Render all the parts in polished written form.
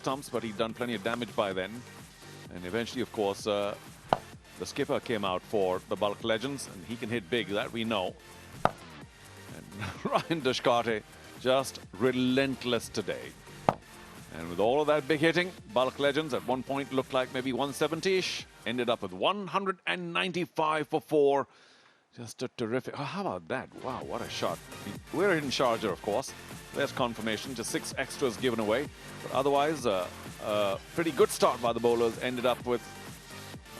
stumps, but he'd done plenty of damage by then. And eventually, of course, the skipper came out for the Balkh Legends, and he can hit big, that we know. And Ryan Deshkarte just relentless today. And with all of that big hitting, Balkh Legends at one point looked like maybe 170-ish. Ended up with 195 for 4. Just a terrific... Oh, how about that? Wow, what a shot. I mean, we're in Sharjah, of course. There's confirmation. Just 6 extras given away. But otherwise, pretty good start by the bowlers. Ended up with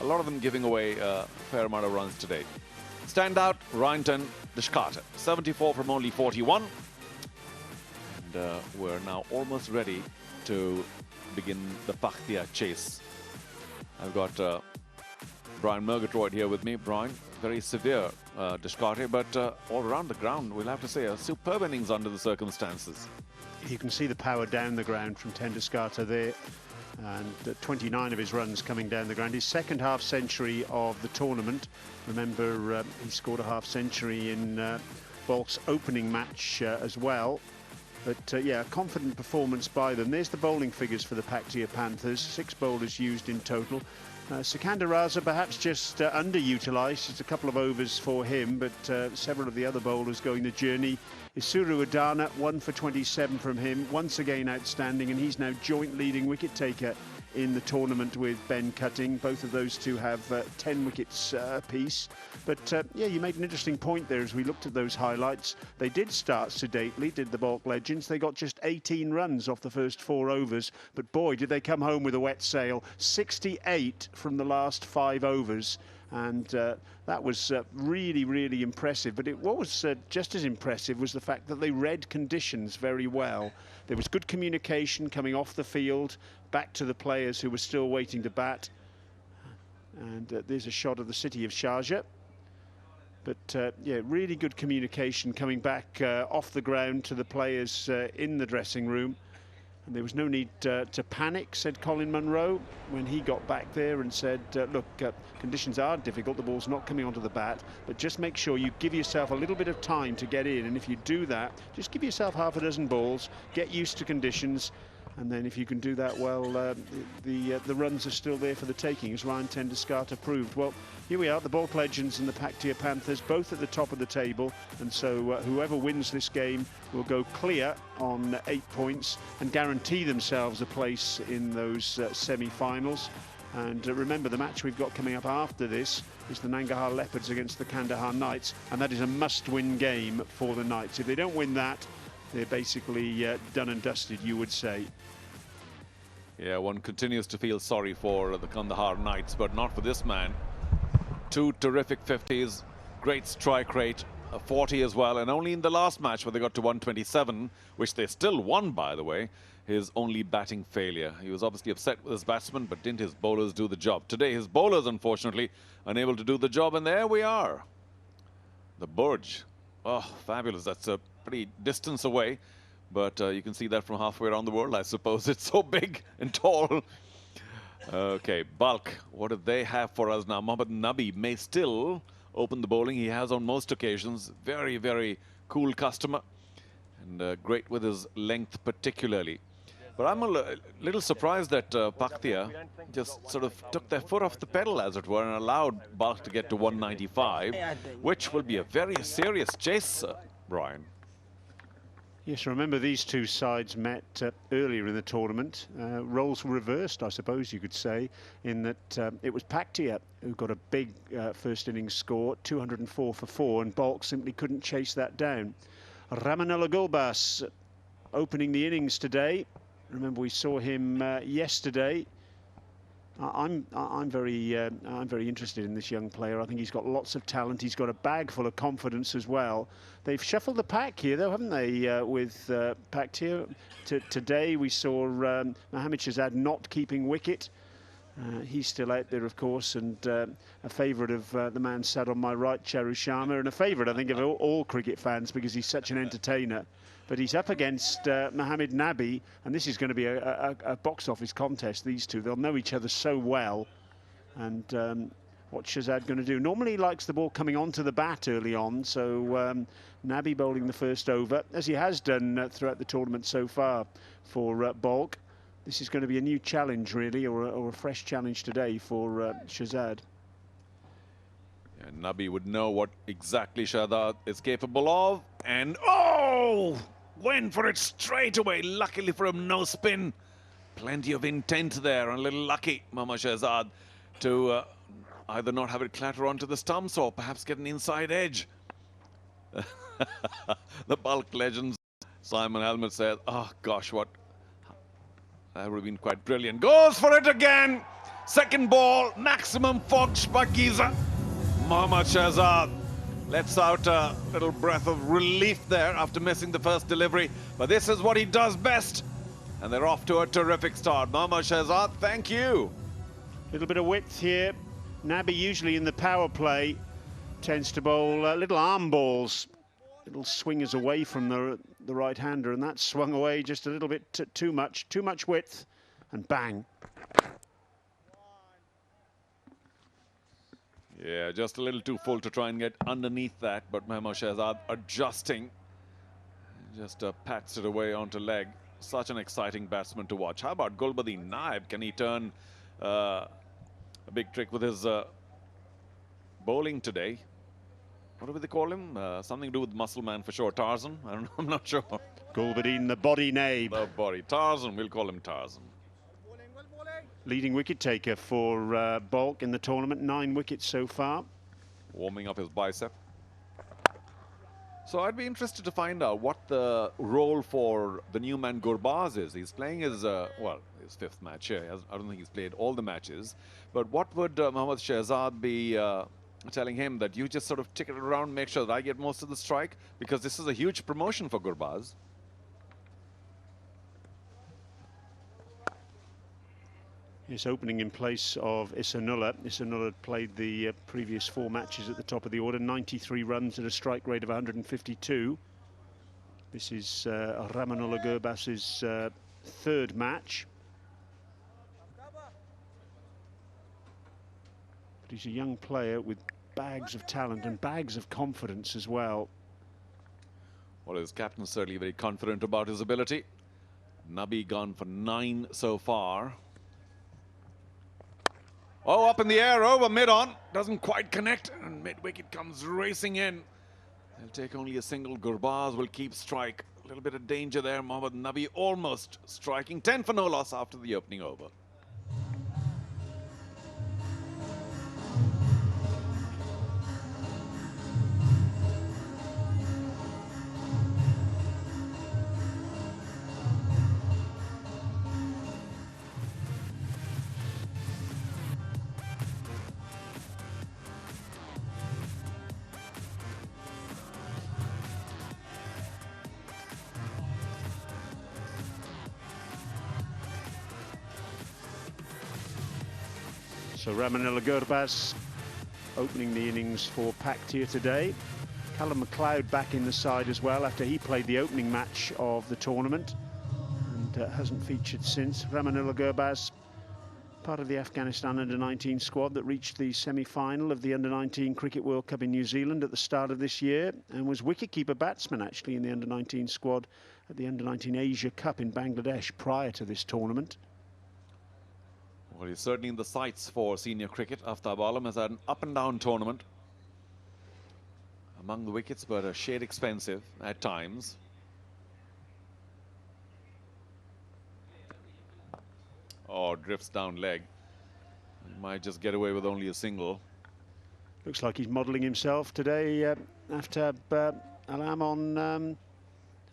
a lot of them giving away a fair amount of runs today. Standout, Ryan Deshkarte. 74 from only 41. And we're now almost ready to begin the Paktia chase. I've got Brian Murgatroyd here with me. Brian, very severe Deshkarte, but all around the ground, we'll have to say a superb innings under the circumstances. You can see the power down the ground from Deshkarte there, and 29 of his runs coming down the ground. His second half century of the tournament. Remember, he scored a half century in Balkh's opening match as well. But yeah, a confident performance by them. There's the bowling figures for the Paktia Panthers. 6 bowlers used in total. Sikandar Raza perhaps just underutilised. It's a couple of overs for him, but several of the other bowlers going the journey. Isuru Adana, 1 for 27 from him. Once again outstanding, and he's now joint leading wicket taker in the tournament with Ben Cutting. Both of those two have 10 wickets apiece. But yeah, you made an interesting point there as we looked at those highlights. They did start sedately, did the Balkh Legends. They got just 18 runs off the first 4 overs. But boy, did they come home with a wet sail. 68 from the last 5 overs. And that was really, really impressive. But what was just as impressive was the fact that they read conditions very well. There was good communication coming off the field, back to the players who were still waiting to bat. And there's a shot of the city of Sharjah. But yeah, really good communication coming back off the ground to the players in the dressing room. And there was no need to panic, said Colin Munro, when he got back there and said, look, conditions are difficult, the ball's not coming onto the bat, but just make sure you give yourself a little bit of time to get in. And if you do that, just give yourself half a dozen balls, get used to conditions. And then if you can do that well, the runs are still there for the taking, as Ryan Deshkarte proved. Well, here we are, the Balkh Legends and the Paktia Panthers, both at the top of the table. And so whoever wins this game will go clear on 8 points and guarantee themselves a place in those semi-finals. And remember, the match we've got coming up after this is the Nangarhar Leopards against the Kandahar Knights. And that is a must-win game for the Knights. If they don't win that, they're basically done and dusted, you would say. Yeah, one continues to feel sorry for the Kandahar Knights, but not for this man. 2 terrific 50s, great strike rate, a 40 as well, and only in the last match where they got to 127, which they still won, by the way, his only batting failure. He was obviously upset with his batsmen, but didn't his bowlers do the job? Today, his bowlers, unfortunately, unable to do the job, and there we are. The Burj. Oh, fabulous. That's a pretty distance away, but you can see that from halfway around the world, I suppose. It's so big and tall. Okay, Balkh, what do they have for us now? Mohammad Nabi may still open the bowling. He has on most occasions. Very, very cool customer, and great with his length particularly. But I'm a little surprised that Paktia just sort of took their foot off the pedal, as it were, and allowed Balkh to get to 195, which will be a very serious chase, Brian. Yes, remember these two sides met earlier in the tournament. Roles were reversed, I suppose you could say, in that it was Paktia who got a big first innings score, 204 for 4, and Balkh simply couldn't chase that down. Ramanullah Gulbas opening the innings today. Remember, we saw him yesterday. I'm very interested in this young player. I think he's got lots of talent. He's got a bag full of confidence as well. They've shuffled the pack here, though, haven't they? With Paktia. Today we saw Mohammad Shahzad not keeping wicket. He's still out there, of course, and a favourite of the man sat on my right, Charu Sharma, and a favourite, I think, of all cricket fans because he's such an entertainer. But he's up against Mohammad Nabi, and this is going to be a box office contest, these two. They'll know each other so well. And what's Shahzad going to do? Normally he likes the ball coming onto the bat early on, so Nabi bowling the first over, as he has done throughout the tournament so far for Balkh. this is going to be a new challenge, really, or a fresh challenge today for Shahzad. And Nabi would know what exactly Shahzad is capable of. And oh! Went for it straight away. Luckily for him, no spin. Plenty of intent there, and a little lucky, Mohammad Shahzad, to either not have it clatter onto the stumps or perhaps get an inside edge. The Balkh Legends, Simon Helmut said, oh gosh, what? That would have been quite brilliant. Goes for it again. Second ball, maximum Fox Pakiza. Mohammad Shahzad lets out a little breath of relief there after missing the first delivery. But this is what he does best. And they're off to a terrific start. Mohammad Shahzad, thank you. A little bit of width here. Nabi, usually in the power play, tends to bowl little arm balls. Little swingers away from the right-hander, and that swung away just a little bit too much width, and bang. Yeah, just a little too full to try and get underneath that, but Mohammad Shahzad adjusting. Just pats it away onto leg. Such an exciting batsman to watch. How about Gulbadin Naib? Can he turn a big trick with his bowling today? What do they call him? Something to do with muscle man for sure. Tarzan? I don't know. I'm not sure. Gulbadin, the body Naib. The body. Tarzan. We'll call him Tarzan. Leading wicket taker for Balkh in the tournament. 9 wickets so far. Warming up his bicep. So I'd be interested to find out what the role for the new man Gurbaz is. He's playing his, well, his 5th match here. I don't think he's played all the matches. But what would Mohammad Shahzad be telling him, that you just sort of tick it around, make sure that I get most of the strike? Because this is a huge promotion for Gurbaz. He's opening in place of Isanullah. Isanullah played the previous 4 matches at the top of the order, 93 runs at a strike rate of 152. This is Ramanullah Gurbaz's 3rd match. But he's a young player with bags of talent and bags of confidence as well. Well, his captain's certainly very confident about his ability. Nabi gone for 9 so far. Oh, up in the air, over mid-on. Doesn't quite connect, and mid-wicket comes racing in. They'll take only a single. Gurbaz will keep strike. A little bit of danger there. Mohammad Nabi almost striking. 10 for no loss after the opening over. So Ramanullah Gurbaz opening the innings for Paktia today. Callum McLeod back in the side as well after he played the opening match of the tournament and hasn't featured since. Ramanullah Gurbaz, part of the Afghanistan under-19 squad that reached the semi-final of the under-19 Cricket World Cup in New Zealand at the start of this year, and was wicketkeeper batsman actually in the under-19 squad at the under-19 Asia Cup in Bangladesh prior to this tournament. Well, he's certainly in the sights for senior cricket. Aftab Alam has had an up-and-down tournament among the wickets, but a shade expensive at times. Oh, drifts down leg. He might just get away with only a single. Looks like he's modelling himself today, Aftab Alam, on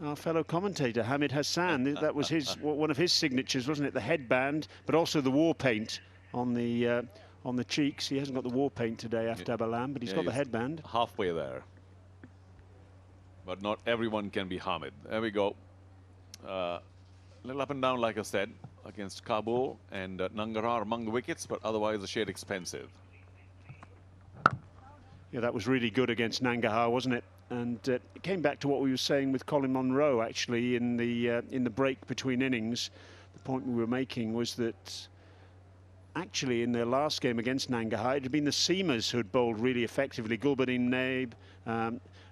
our fellow commentator Hamid Hassan. That was one of his signatures, wasn't it? The headband, but also the war paint on the cheeks. He hasn't got the war paint today, Aftab Alam, but he's got the headband. Halfway there. But not everyone can be Hamid. There we go. A little up and down, like I said, against Kabul and Nangarhar among the wickets, but otherwise a shade expensive. Yeah, that was really good against Nangarhar, wasn't it? And it came back to what we were saying with Colin Monroe, actually, in the break between innings. The point we were making was that actually in their last game against Nangarhar, it had been the seamers who had bowled really effectively. Gulbadin Naib,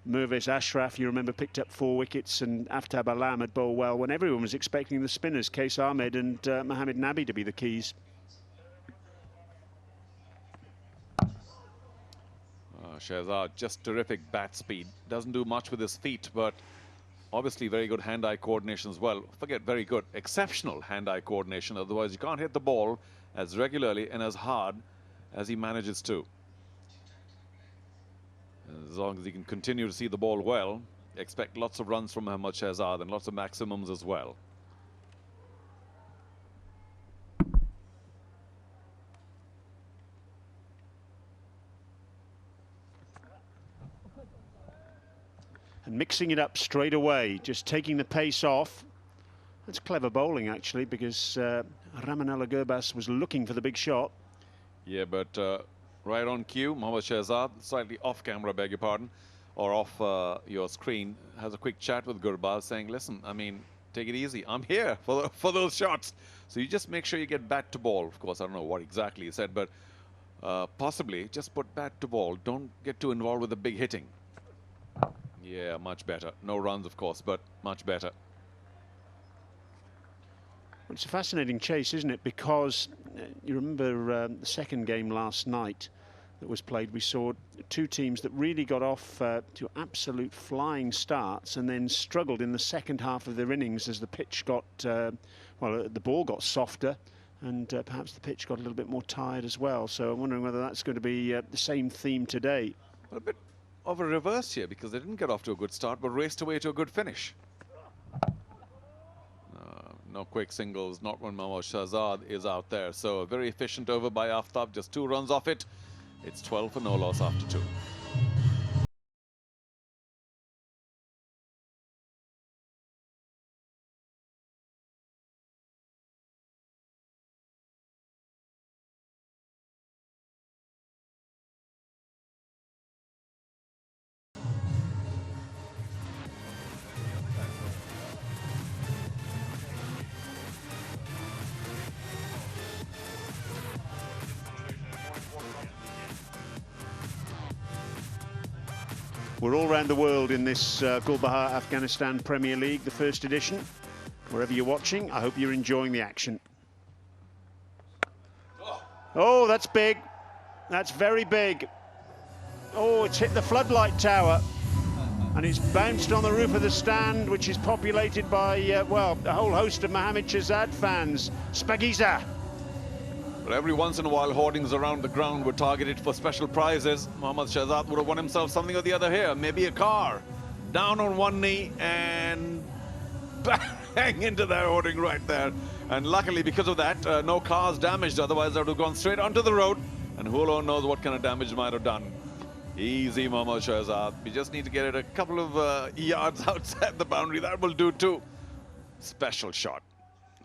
Mervis Ashraf, you remember, picked up 4 wickets, and Aftab Alam had bowled well when everyone was expecting the spinners, Qais Ahmed and Mohamed Nabi, to be the keys. Shehzad, just terrific bat speed. Doesn't do much with his feet, but obviously very good hand-eye coordination as well. Forget very good, exceptional hand-eye coordination. Otherwise, you can't hit the ball as regularly and as hard as he manages to. As long as he can continue to see the ball well, expect lots of runs from Mohammad Shehzad and lots of maximums as well. And mixing it up straight away, just taking the pace off. That's clever bowling, actually, because Ramanullah Gurbaz was looking for the big shot. Yeah, but right on cue, Mohammad Shehzad, slightly off camera, beg your pardon, or off your screen, has a quick chat with Gurbaz saying, listen, I mean, take it easy. I'm here for those shots. So you just make sure you get bat to ball. Of course, I don't know what exactly he said, but possibly just put bat to ball. Don't get too involved with the big hitting. Yeah, much better. No runs, of course, but much better. Well, it's a fascinating chase, isn't it? Because you remember the second game last night that was played, we saw 2 teams that really got off to absolute flying starts and then struggled in the second half of their innings as the pitch got, well, the ball got softer and perhaps the pitch got a little bit more tired as well. So I'm wondering whether that's going to be the same theme today. A bit of a reverse here, because they didn't get off to a good start but raced away to a good finish. No quick singles, not when Mohammad Shehzad is out there. So a very efficient over by Aftab, just 2 runs off it. It's 12 for no loss after 2. We're all around the world in this Gul Baha Afghanistan Premier League, the first edition. Wherever you're watching, I hope you're enjoying the action. Oh, that's big. That's very big. Oh, it's hit the floodlight tower. And it's bounced on the roof of the stand, which is populated by, well, a whole host of Mohammad Shehzad fans. Spagiza. But every once in a while, hoardings around the ground were targeted for special prizes. Mohammad Shehzad would have won himself something or the other here, maybe a car. Down on one knee and bang into their hoarding right there. And luckily, because of that, no cars damaged. Otherwise, they would have gone straight onto the road. And who alone knows what kind of damage might have done. Easy, Mohammad Shehzad. We just need to get it a couple of yards outside the boundary. That will do too. Special shot.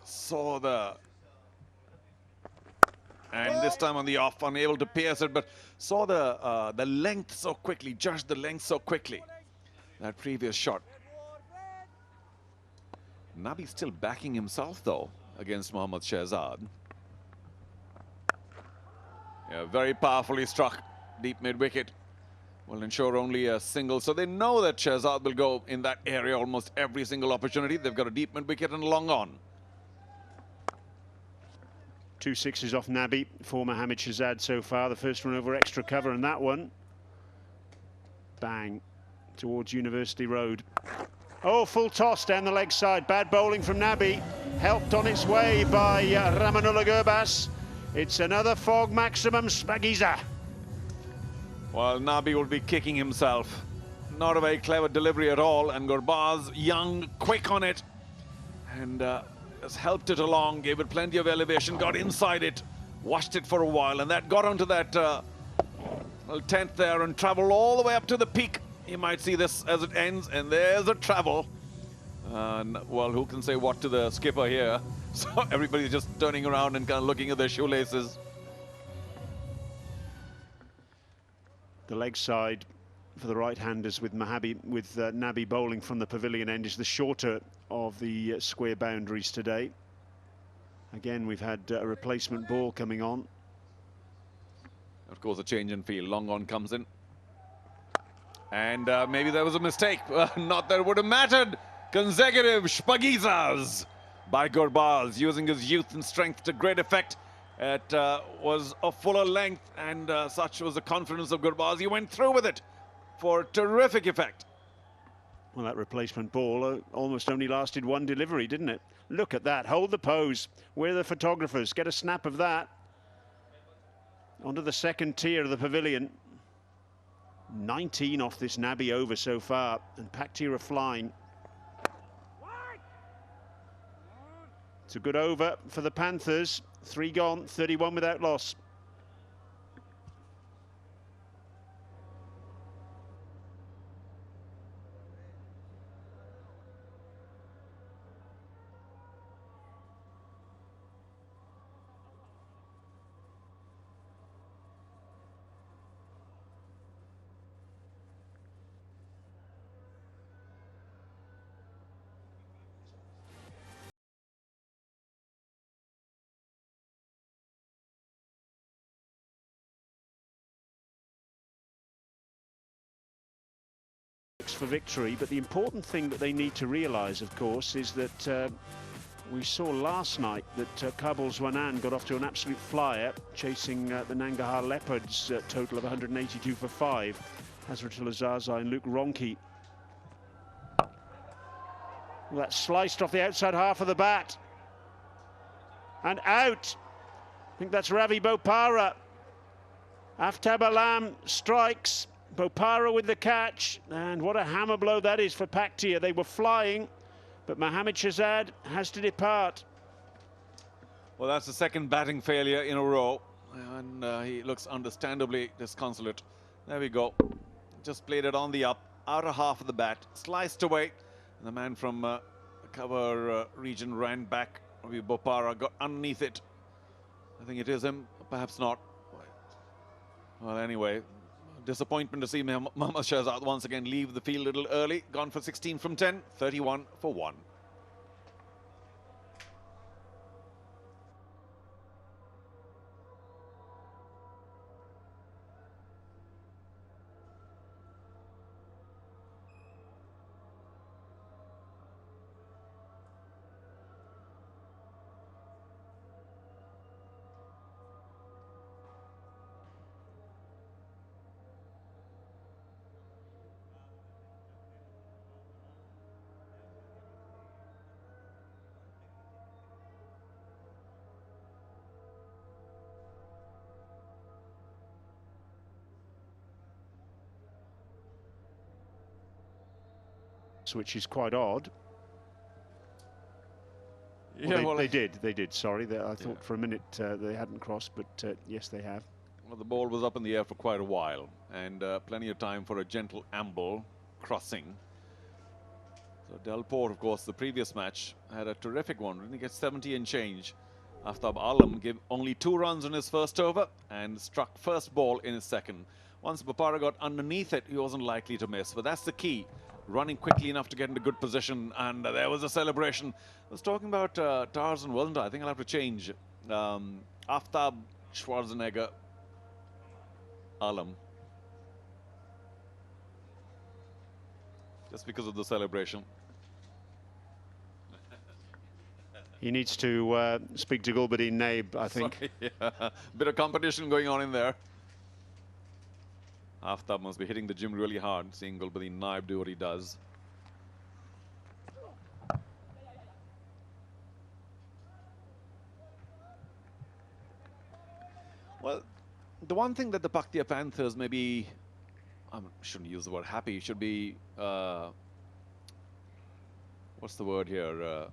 Saw the... And this time on the off, unable to pierce it, but saw the length so quickly, judged the length so quickly. That previous shot. Nabi still backing himself, though, against Mohammad Shehzad. Yeah, very powerfully struck. Deep mid-wicket. Will ensure only a single. So they know that Shehzad will go in that area almost every single opportunity. They've got a deep mid-wicket and a long on. 2 sixes off Nabi for Mohammad Shehzad so far. The first one over extra cover, and that one, bang, towards University Road. Oh, full toss down the leg side. Bad bowling from Nabi. Helped on its way by Ramanullah Gurbaz. It's another fog maximum Spagiza. Well, Nabi will be kicking himself. Not a very clever delivery at all. And Gurbaz, young, quick on it. And has helped it along, gave it plenty of elevation, got inside it, watched it for a while, and that got onto that little tent there and traveled all the way up to the peak. You might see this as it ends, and there's a travel. Well, who can say what to the skipper here? So everybody's just turning around and kind of looking at their shoelaces. The leg side for the right-handers with Nabi bowling from the pavilion end is the shorter of the square boundaries today. Again, we've had a replacement ball coming on. Of course, a change in field. Long on comes in. And maybe there was a mistake. Not that it would have mattered. Consecutive Shpagizas by Gurbaz, using his youth and strength to great effect. It was a fuller length, and such was the confidence of Gurbaz. He went through with it for terrific effect. Well, that replacement ball almost only lasted one delivery, didn't it? Look at that. Hold the pose. Where are the photographers? Get a snap of that. Onto the second tier of the pavilion. 19 off this Nabi over so far, and Paktia are flying. It's a good over for the Panthers. 3 gone, 31 without loss. For victory, but the important thing that they need to realise, of course, is that we saw last night that Kabul Zwanan got off to an absolute flyer, chasing the Nangarhar Leopards total of 182 for 5. Hazratullah Zaza and Luke Ronke. Well, that sliced off the outside half of the bat. And out. I think that's Ravi Bopara. Aftab Alam strikes. Bopara with the catch, and what a hammer blow that is for Paktia. They were flying, but Mohammad Shahzad has to depart. Well, that's the second batting failure in a row, and he looks understandably disconsolate. There we go. Just played it on the up, outer half of the bat, sliced away, and the man from the cover region ran back. Bopara got underneath it. I think it is him, perhaps not. Well, anyway, disappointment to see Mohammad Shahzad once again leave the field a little early. Gone for 16 from 10, 31 for 1. Which is quite odd. Yeah, well, they did, sorry. I thought for a minute they hadn't crossed, but yes, they have. Well, the ball was up in the air for quite a while, and plenty of time for a gentle amble crossing. So Delport, of course, the previous match had a terrific one. Didn't he get 70 and change? Aftab Alam gave only 2 runs in his first over and struck first ball in his second. Once Bopara got underneath it, he wasn't likely to miss, but that's the key. Running quickly enough to get into good position, and there was a celebration. I was talking about Tarzan, wasn't I? I think I'll have to change. Aftab Schwarzenegger Alam. Just because of the celebration. He needs to speak to Gulbuddin Naib, I think. Sorry, yeah. Bit of competition going on in there. Aftab must be hitting the gym really hard, seeing Gulbuddin Naib do what he does. Well, the one thing that the Paktia Panthers maybe, I shouldn't use the word happy, should be, what's the word here,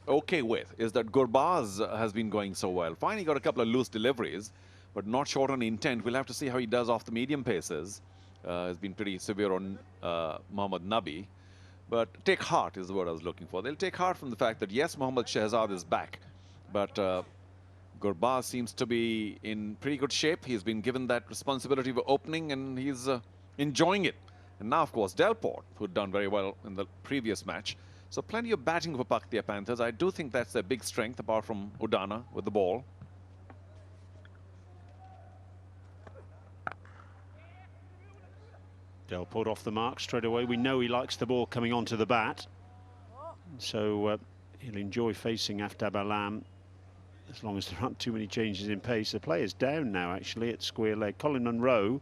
okay with, is that Gurbaz has been going so well. Finally got a couple of loose deliveries, but not short on intent. We'll have to see how he does off the medium paces. Has been pretty severe on Mohammad Nabi. But take heart is the word I was looking for. They'll take heart from the fact that, yes, Mohammad Shahzad is back, but Gurbaz seems to be in pretty good shape. He's been given that responsibility of opening, and he's enjoying it. And now, of course, Delport, who'd done very well in the previous match. So plenty of batting for Paktia Panthers. I do think that's their big strength, apart from Udana with the ball. Delport off the mark straight away. We know he likes the ball coming onto the bat, so he'll enjoy facing Aftab Alam as long as there aren't too many changes in pace. The player's down now, actually, at square leg. Colin Munro,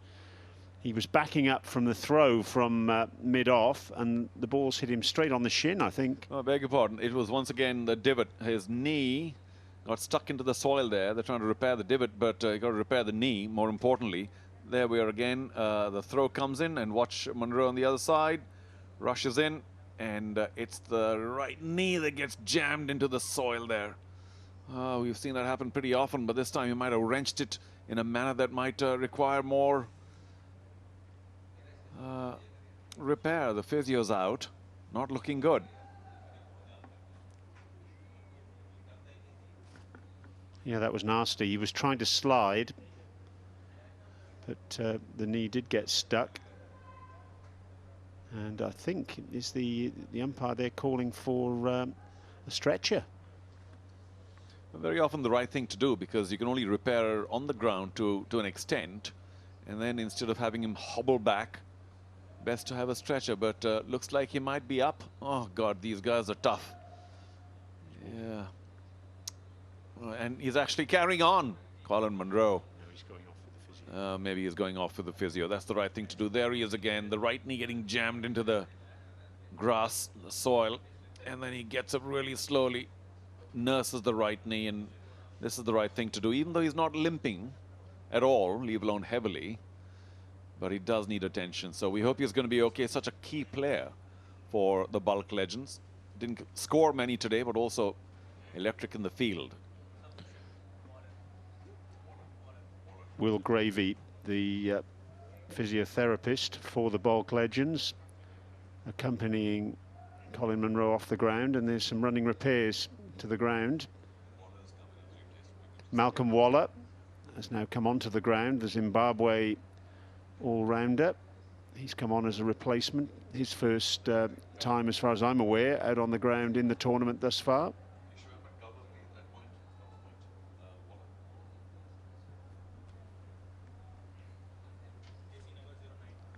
he was backing up from the throw from mid-off, and the ball's hit him straight on the shin, I think. Oh, I beg your pardon. It was once again the divot. His knee got stuck into the soil there. They're trying to repair the divot, but you got to repair the knee, more importantly. There we are again. The throw comes in, and watch Munro on the other side. Rushes in, and it's the right knee that gets jammed into the soil there. We've seen that happen pretty often, but this time he might have wrenched it in a manner that might require more repair. The physio's out. Not looking good. Yeah, that was nasty. He was trying to slide, but the knee did get stuck. And I think is the umpire there calling for a stretcher. Very often the right thing to do, because you can only repair on the ground to an extent, and then instead of having him hobble back, best to have a stretcher. But looks like he might be up. Oh God, these guys are tough. Yeah. And he's actually carrying on, Colin Munro. Maybe he's going off with the physio. That's the right thing to do. There he is again. The right knee getting jammed into the grass, the soil. And then he gets up really slowly, nurses the right knee, and this is the right thing to do. Even though he's not limping at all, leave alone heavily, but he does need attention. So we hope he's going to be okay. Such a key player for the Balkh Legends. Didn't score many today, but also electric in the field. Will Gravy, the physiotherapist for the Balkh Legends, accompanying Colin Munro off the ground, and there's some running repairs to the ground. Malcolm Waller has now come onto the ground, the Zimbabwe all-rounder. He's come on as a replacement. His first time, as far as I'm aware, out on the ground in the tournament thus far.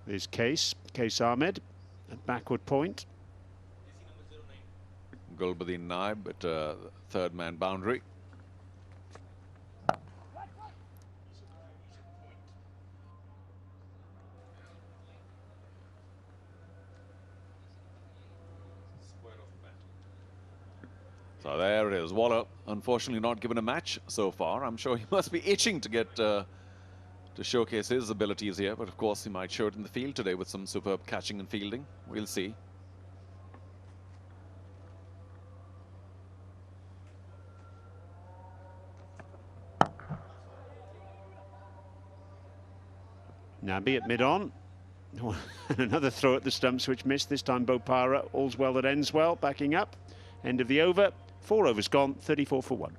There's Case Ahmed at backward point. Gulbuddin Naib at third man boundary. So there it is. Waller, unfortunately not given a match so far. I'm sure he must be itching to get to showcase his abilities here, but of course he might show it in the field today with some superb catching and fielding. We'll see. Nabi at mid-on. Another throw at the stumps which missed. This time Bopara. All's well that ends well. Backing up. End of the over. 4 overs gone. 34 for 1.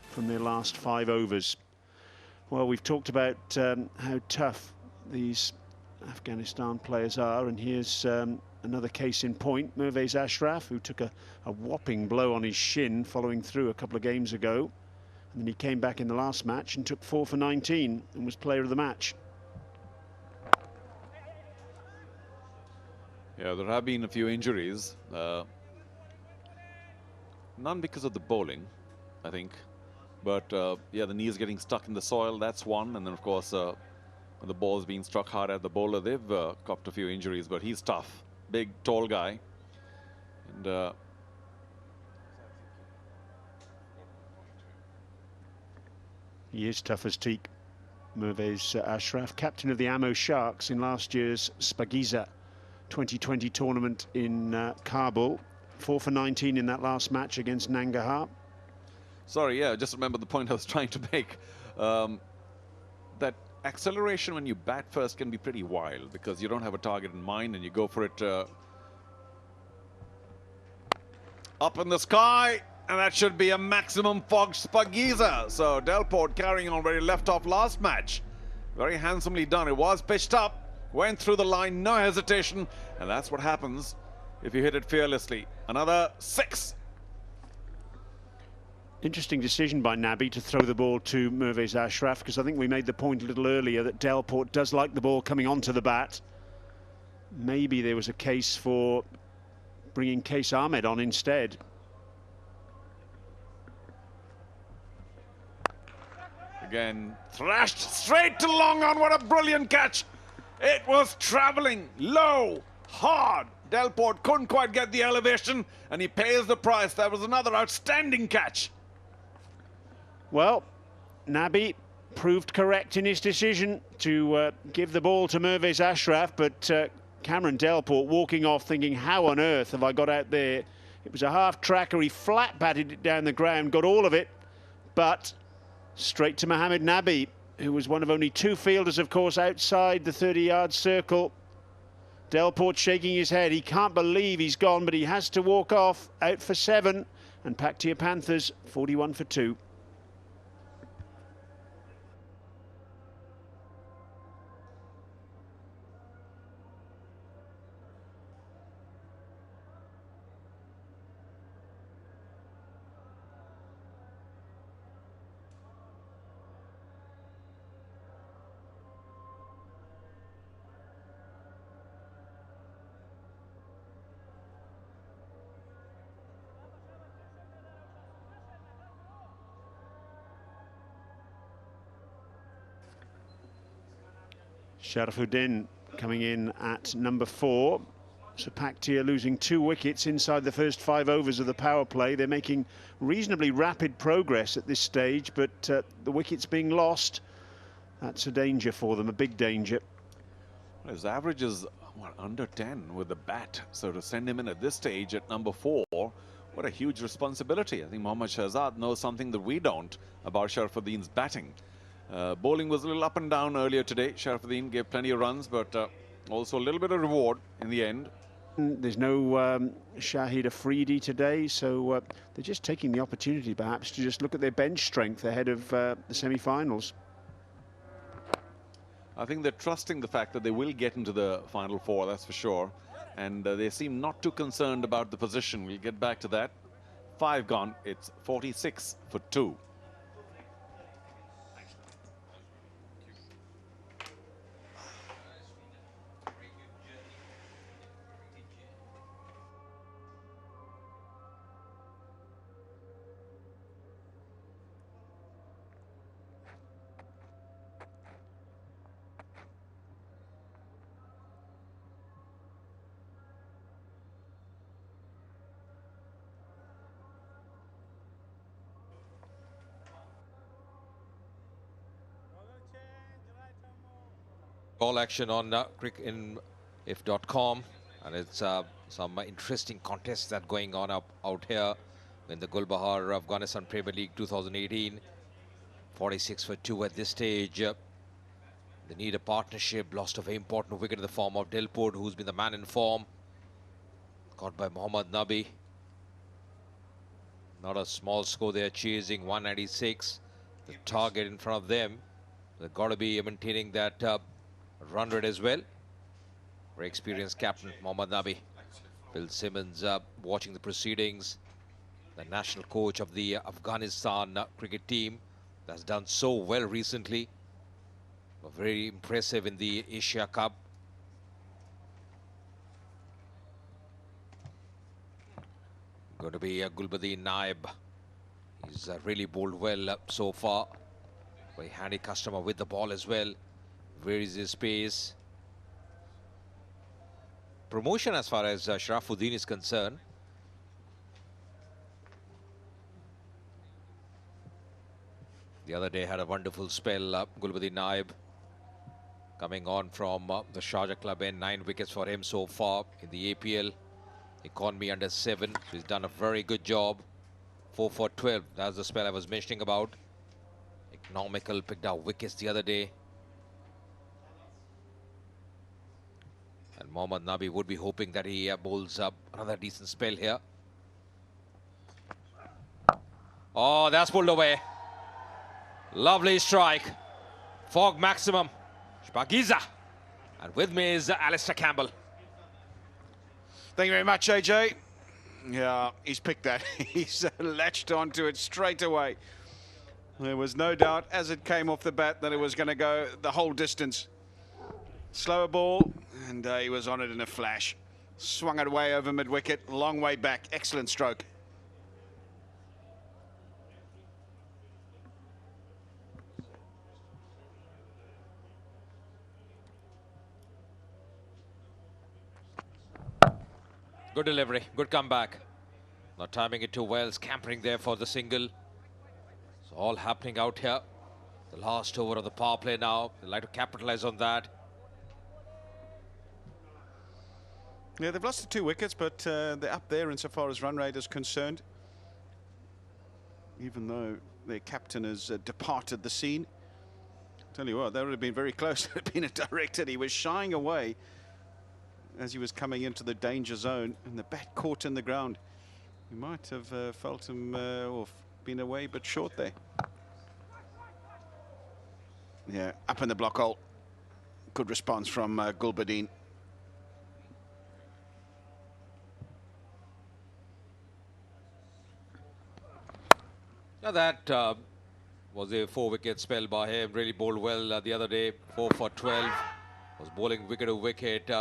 From their last 5 overs. Well, we've talked about how tough these Afghanistan players are, and here's another case in point. Mervez Ashraf, who took a whopping blow on his shin following through a couple of games ago, and then he came back in the last match and took 4 for 19 and was player of the match. Yeah, there have been a few injuries, none because of the bowling, I think, but yeah, the knee is getting stuck in the soil. That's one, and then of course when the ball's being struck hard at the bowler, they've copped a few injuries. But he's tough, big, tall guy, and he is tough as teak. Mervez Ashraf, captain of the Ammo Sharks in last year's Spagiza 2020 tournament in Kabul. 4 for 19 in that last match against Nangarhar. Sorry, yeah, just remember the point I was trying to make. That acceleration when you bat first can be pretty wild because you don't have a target in mind and you go for it up in the sky, and that should be a maximum fog Spagiza. So Delport carrying on where he left off last match. Very handsomely done. It was pitched up, went through the line, no hesitation, and that's what happens if you hit it fearlessly. Another 6. Interesting decision by Nabi to throw the ball to Mervez Ashraf, because I think we made the point a little earlier that Delport does like the ball coming onto the bat. Maybe there was a case for bringing Case Ahmed on instead. Again, thrashed straight to long on. What a brilliant catch. It was traveling low, hard. Delport couldn't quite get the elevation, and he pays the price. That was another outstanding catch. Well, Nabi proved correct in his decision to give the ball to Mervez Ashraf, but Cameron Delport walking off thinking, how on earth have I got out there? It was a half tracker. He flat batted it down the ground, got all of it, but straight to Mohammed Nabi, who was one of only 2 fielders, of course, outside the 30-yard circle. Delport shaking his head. He can't believe he's gone, but he has to walk off, out for 7. And Paktia Panthers, 41 for 2. Sharafuddin coming in at number 4. So Paktia losing 2 wickets inside the first 5 overs of the power play. They're making reasonably rapid progress at this stage, but the wickets being lost, that's a danger for them, a big danger. His average is under 10 with the bat, so to send him in at this stage at number 4, what a huge responsibility. I think Mohammad Shahzad knows something that we don't about Sharafuddin's batting. Bowling was a little up and down earlier today. Sharafuddin gave plenty of runs, but also a little bit of reward in the end. There's no Shahid Afridi today, so they're just taking the opportunity perhaps to just look at their bench strength ahead of the semi-finals. I think they're trusting the fact that they will get into the final 4, that's for sure. And they seem not too concerned about the position. We'll get back to that. 5 gone. It's 46 for 2. Ball action on Cricingif.com, and it's some interesting contests that going on out here in the Gulbahar Afghanistan Premier League 2018. 46 for 2 at this stage. They need a partnership. Lost a very important wicket in the form of Delport, who's been the man in form. Caught by Mohammad Nabi. Not a small score they're chasing, 196. The target in front of them. They've got to be maintaining that run rate as well. Very experienced captain Mohammad Nabi. Bill Simmons watching the proceedings. The national coach of the Afghanistan cricket team that's done so well recently. Very impressive in the Asia Cup. Going to be Gulbuddin Naib. He's really bowled well so far. Very handy customer with the ball as well. Where is his pace? Promotion as far as Sharafuddin is concerned. The other day had a wonderful spell. Gulbuddin Naib coming on from the Sharjah club, and 9 wickets for him so far in the APL economy under 7. So he's done a very good job. 4 for 12. That's the spell I was mentioning about. Economical, picked out wickets the other day. And Mohammad Nabi would be hoping that he bowls up another decent spell here. Oh, that's pulled away. Lovely strike. Fog maximum. Shpagiza. And with me is Alistair Campbell. Thank you very much, AJ. Yeah, he's picked that. He's latched onto it straight away. There was no doubt as it came off the bat that it was going to go the whole distance. Slower ball, and he was on it in a flash. Swung it away over mid-wicket, long way back. Excellent stroke. Good delivery, good comeback. Not timing it too well, scampering there for the single. It's all happening out here. The last over of the power play now. They'd like to capitalize on that. Yeah, they've lost the 2 wickets, but they're up there insofar as run rate is concerned. Even though their captain has departed the scene. Tell you what, that would have been very close to being a direct hit. He was shying away as he was coming into the danger zone, and the bat caught in the ground. You might have felt him or been away but short there. Yeah, up in the block hole. Good response from Gulbadin. Now that was a 4-wicket spell by him. Really bowled well the other day. 4 for 12. Was bowling wicket to wicket.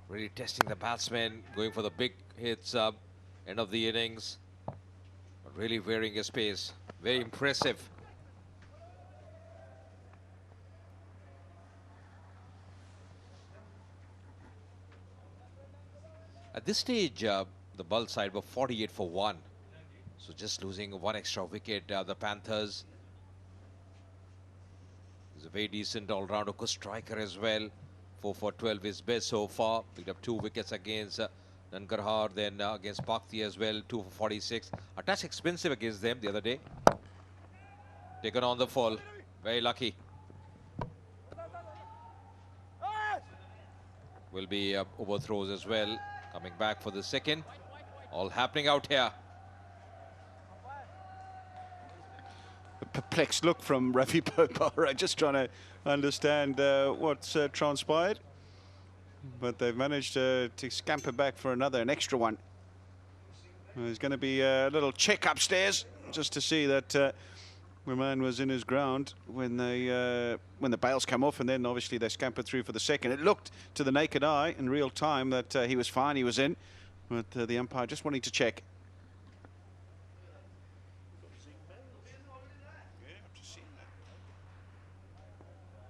Really testing the batsman, going for the big hits end of the innings. But really wearing his pace. Very impressive. At this stage, the Balkh side were 48 for 1. So just losing 1 extra wicket, the Panthers. He's a very decent all-rounder, good striker as well. 4 for 12 is best so far. Picked up 2 wickets against Nangarhar, then against Paktia as well, 2 for 46. A touch expensive against them the other day. Taken on the fall. Very lucky. Will be overthrows as well. Coming back for the second. All happening out here. A perplexed look from Ravi Bopara, just trying to understand what's transpired. But they've managed to scamper back for an extra one. There's going to be a little check upstairs just to see that Rahman was in his ground when the bails come off, and then obviously they scampered through for the second. It looked to the naked eye in real time that he was fine, he was in, but the umpire just wanting to check.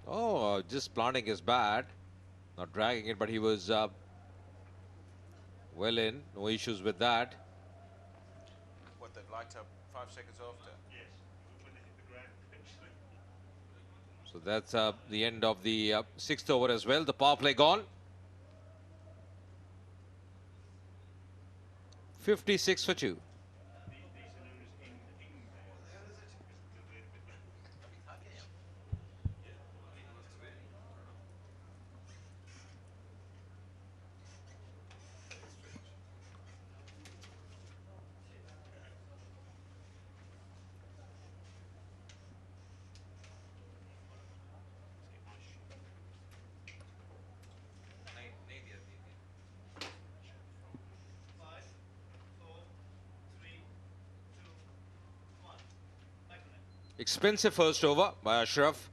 Oh, just planting his bat, not dragging it, but he was well in. No issues with that. What, they've light up 5 seconds after? Yes, when they hit the ground. So that's the end of the 6th over as well. The power play gone. 56 for 2. Expensive first over by Ashraf.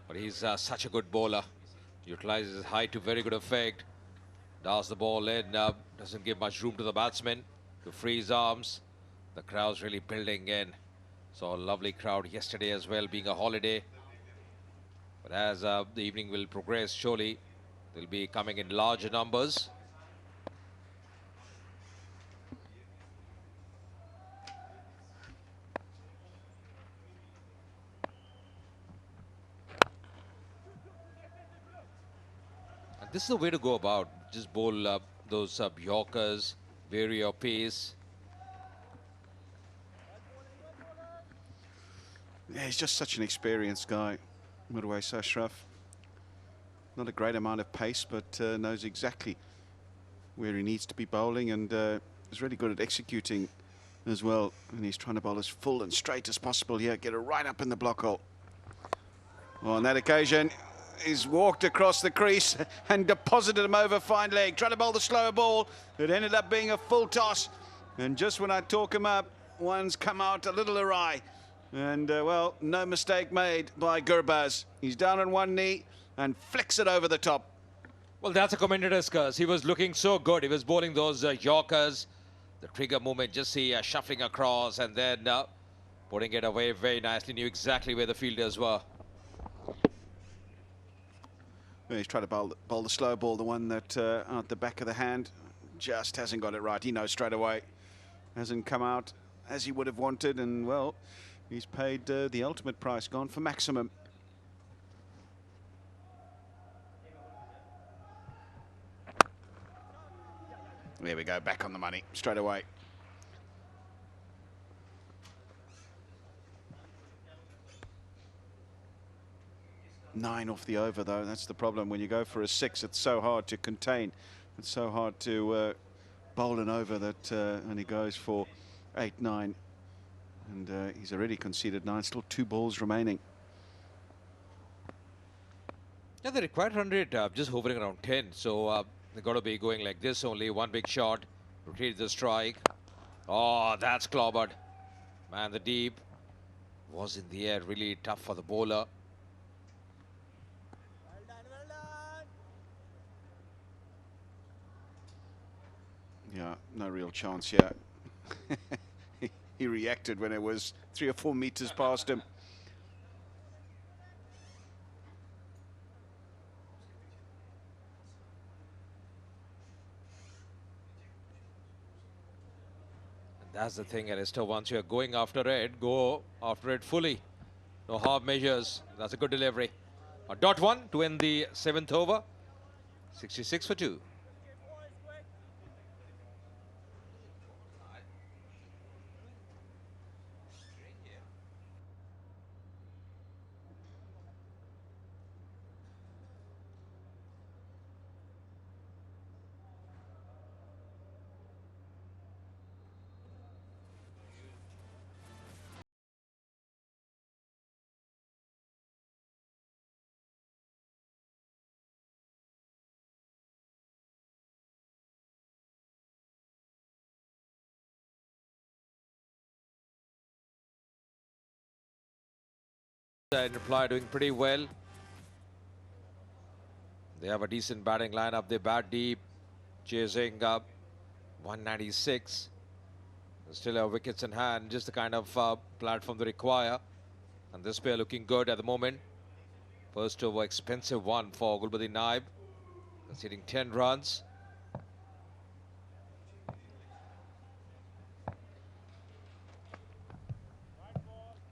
But he's such a good bowler. Utilizes his height to very good effect. Does the ball in. Doesn't give much room to the batsman to free his arms. The crowd's really building in. Saw a lovely crowd yesterday as well, being a holiday. But as the evening will progress, surely they'll be coming in larger numbers. This is the way to go about. Just bowl those Yorkers, vary your pace. Yeah, he's just such an experienced guy, Mirwais Ashraf. Not a great amount of pace, but knows exactly where he needs to be bowling, and is really good at executing as well. And he's trying to bowl as full and straight as possible here, get it right up in the block hole. Well, on that occasion, he's walked across the crease and deposited him over fine leg, trying to bowl the slower ball. It ended up being a full toss. And just when I talk him up, one's come out a little awry. And, well, no mistake made by Gurbaz. He's down on one knee and flicks it over the top. Well, that's a commentator's curse. He was looking so good. He was bowling those Yorkers. The trigger movement, just see shuffling across and then putting it away very nicely. Knew exactly where the fielders were. Well, he's trying to bowl the slow ball, the one that out the back of the hand. Just hasn't got it right. He knows straight away. Hasn't come out as he would have wanted, and, well, he's paid the ultimate price, gone for maximum. There we go, back on the money straight away. Nine off the over, though. That's the problem. When you go for a 6, it's so hard to contain. It's so hard to bowl an over that only goes for 8, 9. And he's already conceded 9. Still 2 balls remaining. Yeah, the required run rate just hovering around 10. So they've got to be going like this only. One big shot, rotate the strike. Oh, that's clobbered. Man, the deep was in the air. Really tough for the bowler. Yeah, no real chance here. He reacted when it was 3 or 4 meters past him. That's the thing, Alistair. Once you're going after it, go after it fully. No half measures. That's a good delivery. A .1 to end the 7th over. 66 for 2. In reply, doing pretty well. They have a decent batting lineup. They bat deep, chasing up 196. They still have wickets in hand, just the kind of platform they require. And this pair looking good at the moment. First over, expensive one for Gulbadin Naib, conceding 10 runs.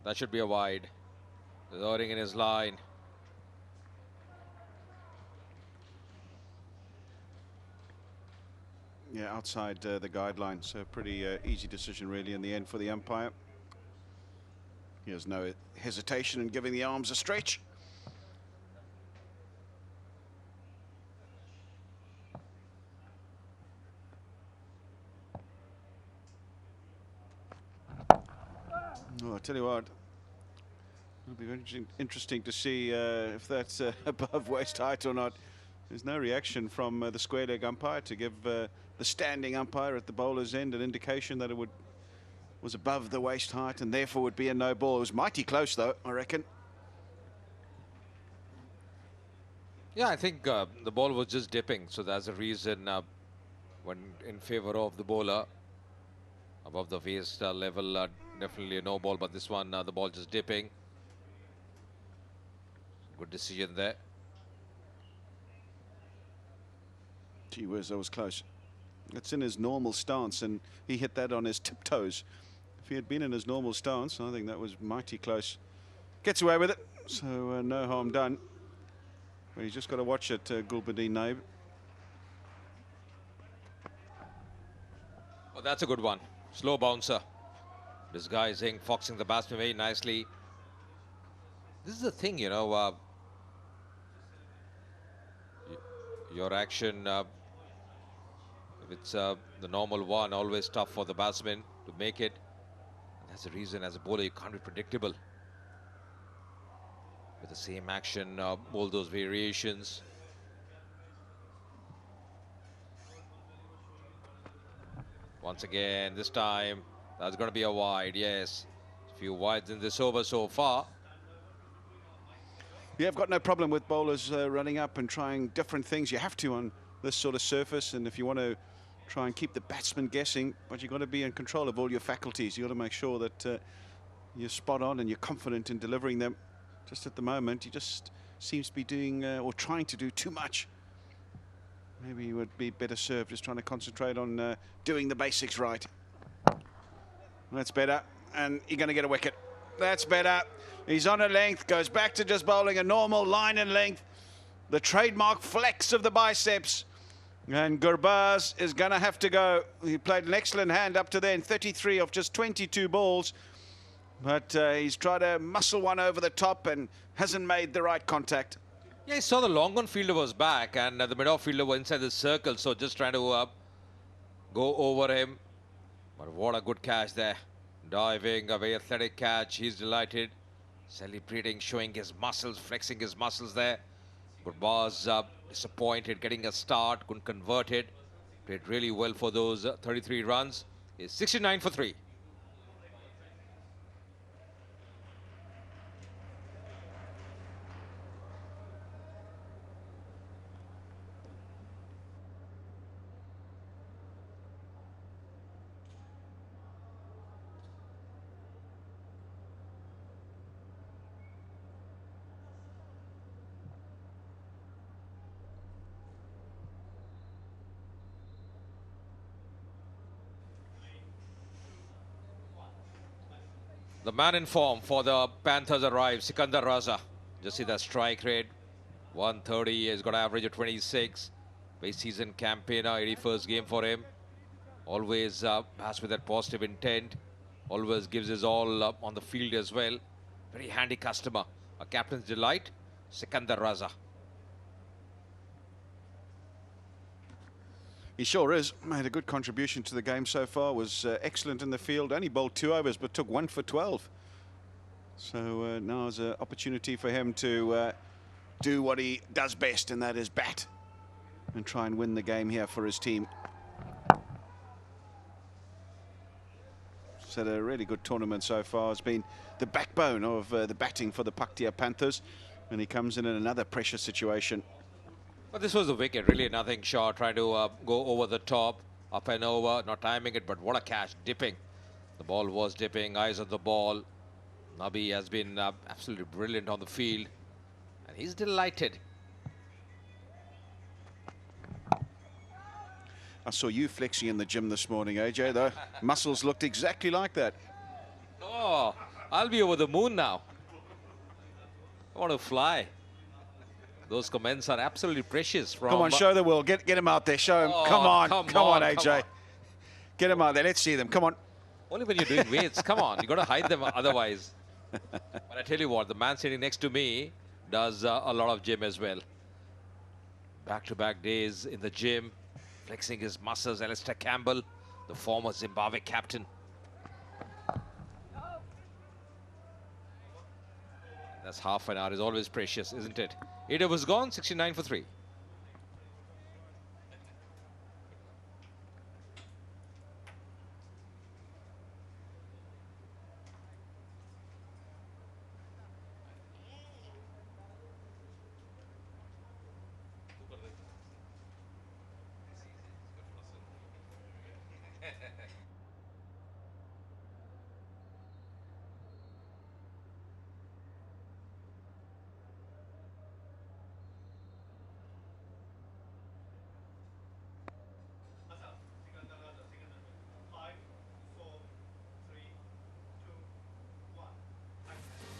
That should be a wide. Loading in his line. Yeah, outside the guideline, so pretty easy decision really in the end for the umpire. He has no hesitation in giving the arms a stretch. Oh, I tell you what, it'll be very interesting to see if that's above waist height or not. There's no reaction from the square leg umpire to give the standing umpire at the bowler's end an indication that it was above the waist height and therefore would be a no ball. It was mighty close though, I reckon. Yeah, I think the ball was just dipping, so that's the reason when in favor of the bowler. Above the waist level, definitely a no ball, but this one, the ball just dipping. Good decision there. Gee whiz, that was close. It's in his normal stance, and he hit that on his tiptoes. If he had been in his normal stance, I think that was mighty close. Gets away with it, so no harm done. But he's just got to watch it, Gulbuddin Naib. Oh, that's a good one. Slow bouncer. Disguising, foxing the batsman very nicely. This is the thing, you know, your action, if it's the normal one, always tough for the batsman to make it. And that's the reason as a bowler you can't be predictable. With the same action, all those variations. Once again, this time, that's going to be a wide, yes. A few wides in this over so far. Yeah, I've got no problem with bowlers running up and trying different things. You have to on this sort of surface, and if you want to try and keep the batsman guessing, but you've got to be in control of all your faculties. You've got to make sure that you're spot on and you're confident in delivering them. Just at the moment, he just seems to be doing or trying to do too much. Maybe he would be better served just trying to concentrate on doing the basics right. That's better, and you're going to get a wicket. That's better. He's on a length, goes back to just bowling a normal line and length. The trademark flex of the biceps. And Gurbaz is going to have to go. He played an excellent hand up to then, 33 of just 22 balls. But he's tried to muscle one over the top and hasn't made the right contact. Yeah, he saw the long on fielder was back and the mid-off fielder was inside the circle. So just trying to go over him. But what a good catch there. Diving, a very athletic catch. He's delighted. Celebrating, showing his muscles, flexing his muscles there. Gurbaz disappointed, getting a start, couldn't convert it. Played really well for those 33 runs. It's 69 for 3. The man in form for the Panthers arrives, Sikandar Raza. Just see that strike rate. 130, he's got an average of 26. Base season campaigner, 81st game for him. Always bats with that positive intent. Always gives his all on the field as well. Very handy customer. A captain's delight, Sikandar Raza. He sure is. Made a good contribution to the game so far. Was excellent in the field. Only bowled 2 overs, but took 1 for 12. So now is an opportunity for him to do what he does best, and that is bat and try and win the game here for his team. He's had a really good tournament so far. It's been the backbone of the batting for the Paktia Panthers, and he comes in another pressure situation. But this was a wicket, really nothing short, trying to go over the top, up and over, not timing it, but what a catch, dipping. The ball was dipping, eyes on the ball. Nabi has been absolutely brilliant on the field, and he's delighted. I saw you flexing in the gym this morning, AJ. The muscles looked exactly like that. Oh, I'll be over the moon now. I want to fly. Those comments are absolutely precious. From Come on, show the world. Get him out there. Show him. Oh, come on, AJ. Come on. Get him out there. Let's see them. Come on. Only when you're doing weights. Come on, you got to hide them otherwise. But I tell you what, the man sitting next to me does a lot of gym as well. Back-to-back days in the gym, flexing his muscles. Alistair Campbell, the former Zimbabwe captain. That's half an hour is always precious, isn't it? 8 overs gone, 69 for 3.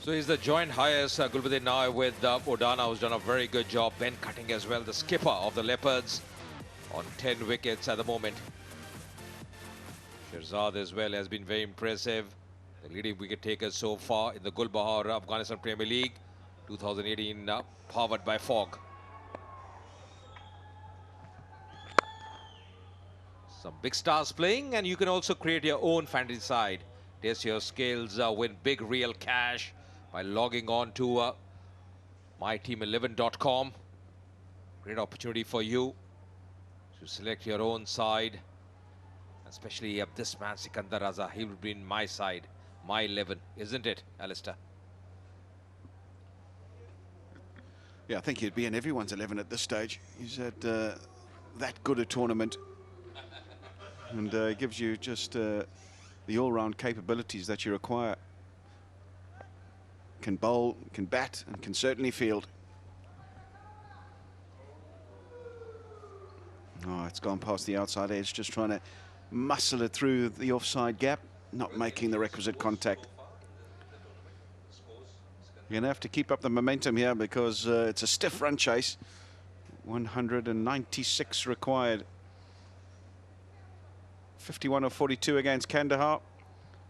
So he's the joint highest, Gulbuddin, now with Odana, who's done a very good job. Ben Cutting as well, the skipper of the Leopards, on 10 wickets at the moment. Shirzad as well has been very impressive. The leading wicket taker so far in the Gul Bahar Afghanistan Premier League 2018, powered by Fog. Some big stars playing, and you can also create your own fantasy side. Test your skills, win big real cash by logging on to myteam11.com. Great opportunity for you to select your own side. Especially this man, Sikandar Raza, he will be in my side, my 11, isn't it, Alistair? Yeah, I think he'd be in everyone's 11 at this stage. He's had that good a tournament. And it gives you just the all-round capabilities that you require. Can bowl, can bat, and can certainly field. Oh, it's gone past the outside edge, just trying to muscle it through the offside gap, not making the requisite contact. You're going to have to keep up the momentum here because it's a stiff run chase. 196 required. 51 or 42 against Kandahar,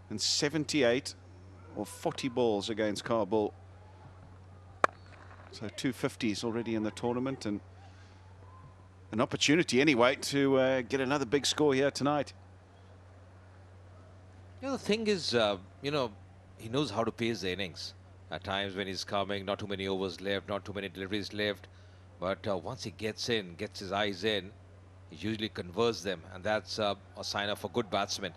and 78 or 40 balls against Kabul. So 250s already in the tournament, and an opportunity anyway to get another big score here tonight. You know, the thing is, you know, he knows how to pace the innings. At times when he's coming, not too many overs left, not too many deliveries left. But once he gets in, gets his eyes in, he usually converts them. And that's a sign of a good batsman.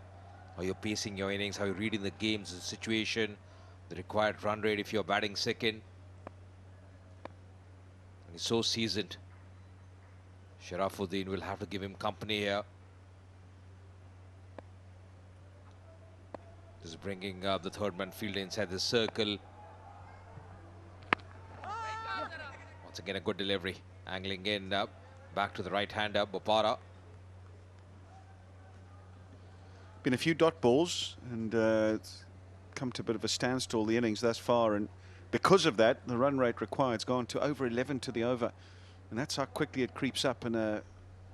How you're pacing your innings, how you're reading the games, the situation, the required run rate if you're batting second. And he's so seasoned. Sharafuddin will have to give him company here. Just bringing the third man fielder inside the circle. Once again, a good delivery. Angling in, back to the right-hander, Bopara. Been a few dot balls, and it's come to a bit of a standstill, the innings thus far. And because of that, the run rate required has gone to over 11 to the over. And that's how quickly it creeps up in a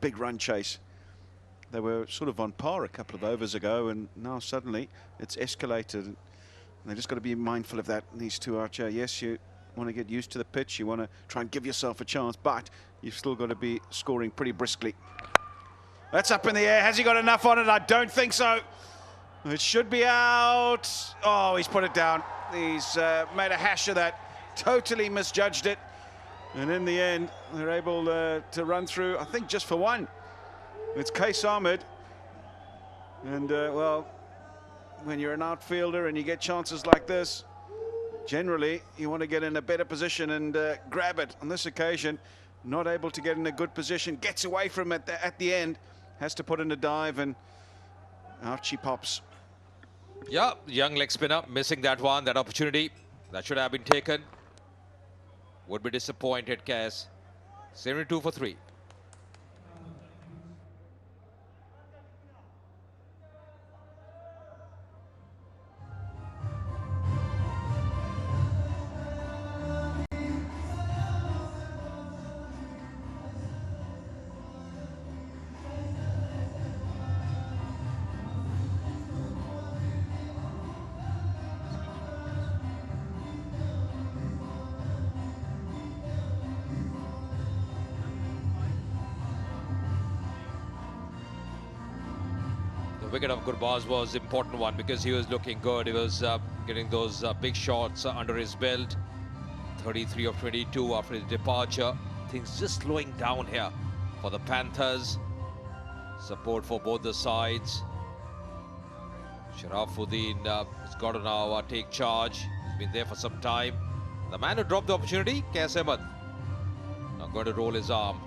big run chase. They were sort of on par a couple of overs ago, and now suddenly it's escalated. And they just got to be mindful of that, these two, Archer. Yes, you want to get used to the pitch, you want to try and give yourself a chance, but you've still got to be scoring pretty briskly. That's up in the air. Has he got enough on it? I don't think so. It should be out. Oh, he's put it down. He's made a hash of that. Totally misjudged it. And in the end, they're able to run through, I think, just for one. It's Qais Ahmed. And, well, when you're an outfielder and you get chances like this, generally, you want to get in a better position and grab it. On this occasion, not able to get in a good position, gets away from it at the end, has to put in a dive, and out she pops. Yeah, young leg spinner, missing that one, that opportunity. That should have been taken. Would be disappointed, Qais. 72 for 3. The wicket of Gurbaz was an important one because he was looking good. He was getting those big shots under his belt. 33 of 22 after his departure. Things just slowing down here for the Panthers. Support for both the sides. Sharafuddin has got to now take charge. He's been there for some time. The man who dropped the opportunity, Qais Ahmed, now going to roll his arm.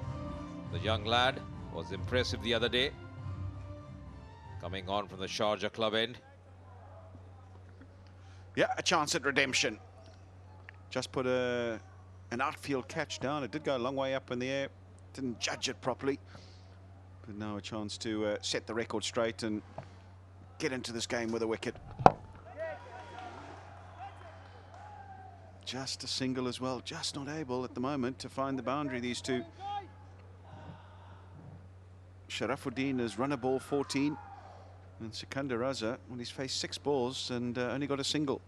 The young lad was impressive the other day, coming on from the Sharjah club end. Yeah, a chance at redemption. Just put an outfield catch down. It did go a long way up in the air. Didn't judge it properly. But now a chance to set the record straight and get into this game with a wicket. just a single as well. Just not able at the moment to find the boundary, these two. Sharafuddin has run a ball 14. And Sikandar Raza, well, he's faced 6 balls and only got a single.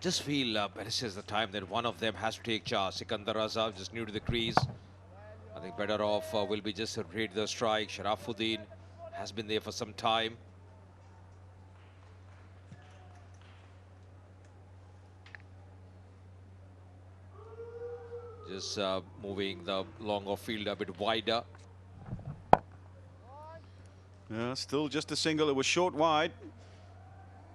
Just feel this is the time that one of them has to take charge. Sikandar Raza, just new to the crease. I think better off will be just to read the strike. Sharafuddin has been there for some time. Just moving the longer field a bit wider. Yeah, still just a single. It was short wide.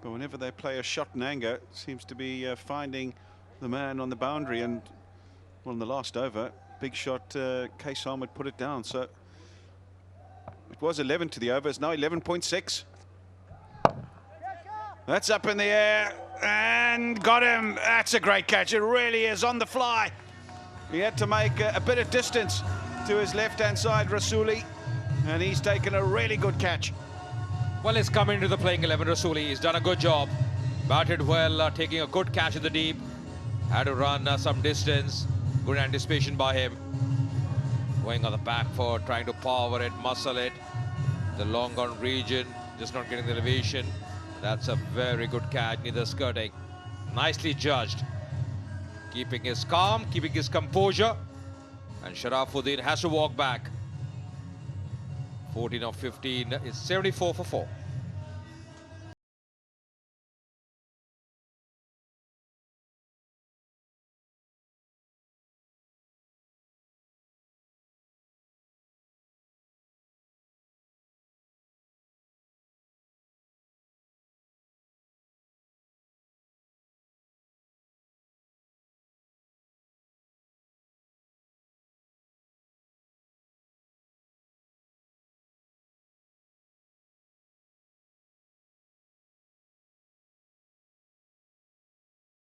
But whenever they play a shot in anger, it seems to be finding the man on the boundary. And, well, in the last over, big shot, Case Ahmed put it down. So it was 11 to the over. It's now 11.6. That's up in the air and got him. That's a great catch. It really is on the fly. He had to make a bit of distance to his left-hand side, Rasuli, and he's taken a really good catch. Well, he's come into the playing 11, Rasuli. He's done a good job. Batted well, taking a good catch in the deep. Had to run some distance. Good anticipation by him. Going on the back foot, trying to power it, muscle it. The long on region, just not getting the elevation. That's a very good catch, neither skirting. Nicely judged. Keeping his calm, keeping his composure. And Sharafuddin has to walk back. 14 of 15 is 74 for 4.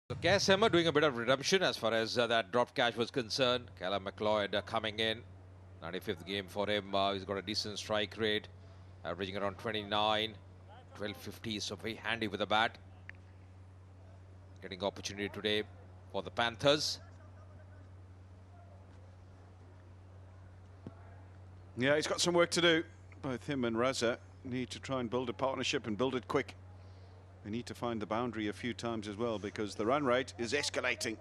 So Kassema doing a bit of redemption as far as that drop catch was concerned. Callum McLeod coming in. 95th game for him. He's got a decent strike rate, averaging around 29, 1250. So very handy with the bat. Getting opportunity today for the Panthers. Yeah, he's got some work to do. Both him and Raza need to try and build a partnership and build it quick. They need to find the boundary a few times as well because the run rate is escalating.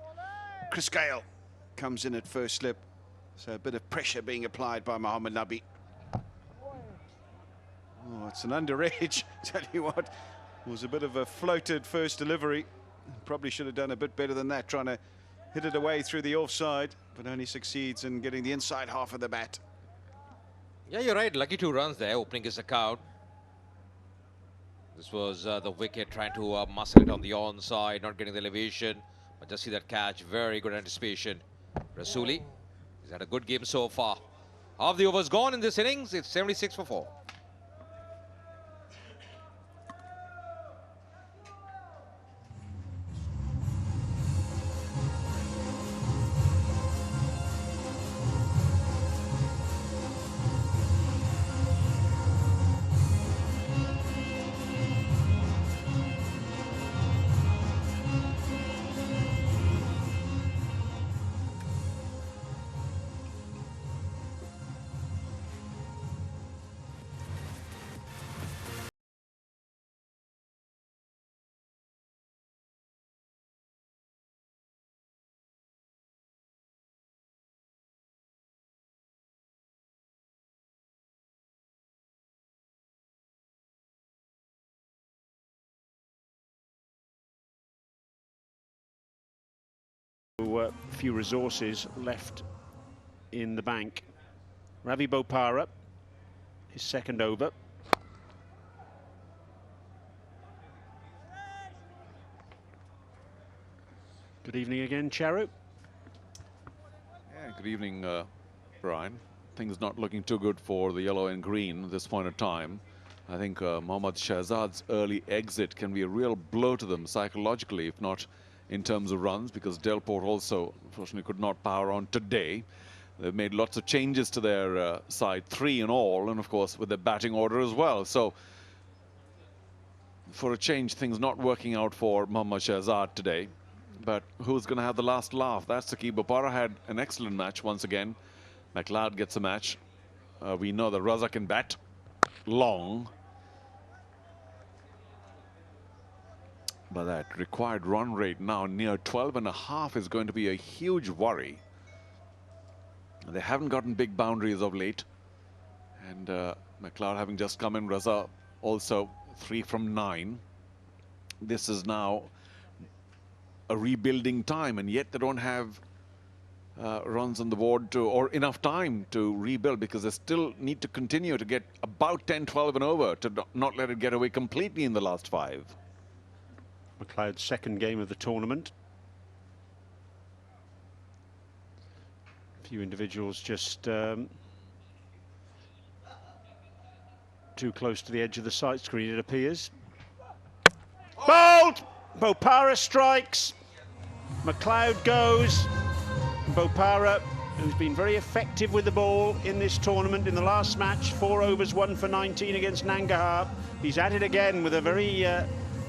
Chris Gale comes in at first slip. So a bit of pressure being applied by Mohammad Nabi. Oh, it's an underage. Tell you what, it was a bit of a floated first delivery. Probably should have done a bit better than that, trying to hit it away through the offside, but only succeeds in getting the inside half of the bat. Yeah, you're right. Lucky 2 runs there, opening his account. This was the wicket trying to muscle it on the onside, not getting the elevation. But just see that catch, very good anticipation. Rasuli, he's had a good game so far. Half the overs gone in this innings. It's 76 for 4. A few resources left in the bank. Ravi Bopara, his second over. Good evening again, Charu. Yeah, good evening, Brian. Things not looking too good for the yellow and green at this point of time. I think Mohammad Shahzad's early exit can be a real blow to them psychologically, if not in terms of runs, because Delport also, unfortunately, could not power on today. They've made lots of changes to their side, 3 in all, and of course with their batting order as well. So for a change, things not working out for Mohammad Shahzad today. but who's going to have the last laugh? That's the key. Bopara had an excellent match once again. McLeod gets a match. We know that Raza can bat long, but that required run rate now near 12.5 is going to be a huge worry. They haven't gotten big boundaries of late, and McLeod having just come in, Raza also 3 from 9. This is now a rebuilding time, and yet they don't have runs on the board or enough time to rebuild, because they still need to continue to get about 10, 12 and over to not let it get away completely in the last 5. McLeod's second game of the tournament. A few individuals just too close to the edge of the sight screen, it appears. Bowled! Bopara strikes. McLeod goes. Bopara, who's been very effective with the ball in this tournament in the last match, 4 overs, 1 for 19 against Nangarhar. He's at it again with a very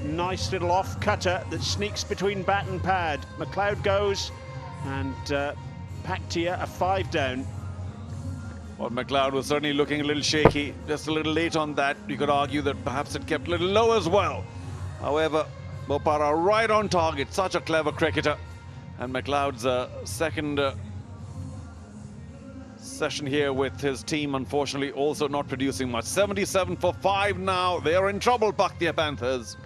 nice little off cutter that sneaks between bat and pad. McLeod goes, and Paktia a 5 down. Well, McLeod was certainly looking a little shaky, just a little late on that. You could argue that perhaps it kept a little low as well. However, Bopara right on target, such a clever cricketer. And McLeod's second session here with his team, unfortunately, also not producing much. 77 for 5 now. They are in trouble, Paktia Panthers.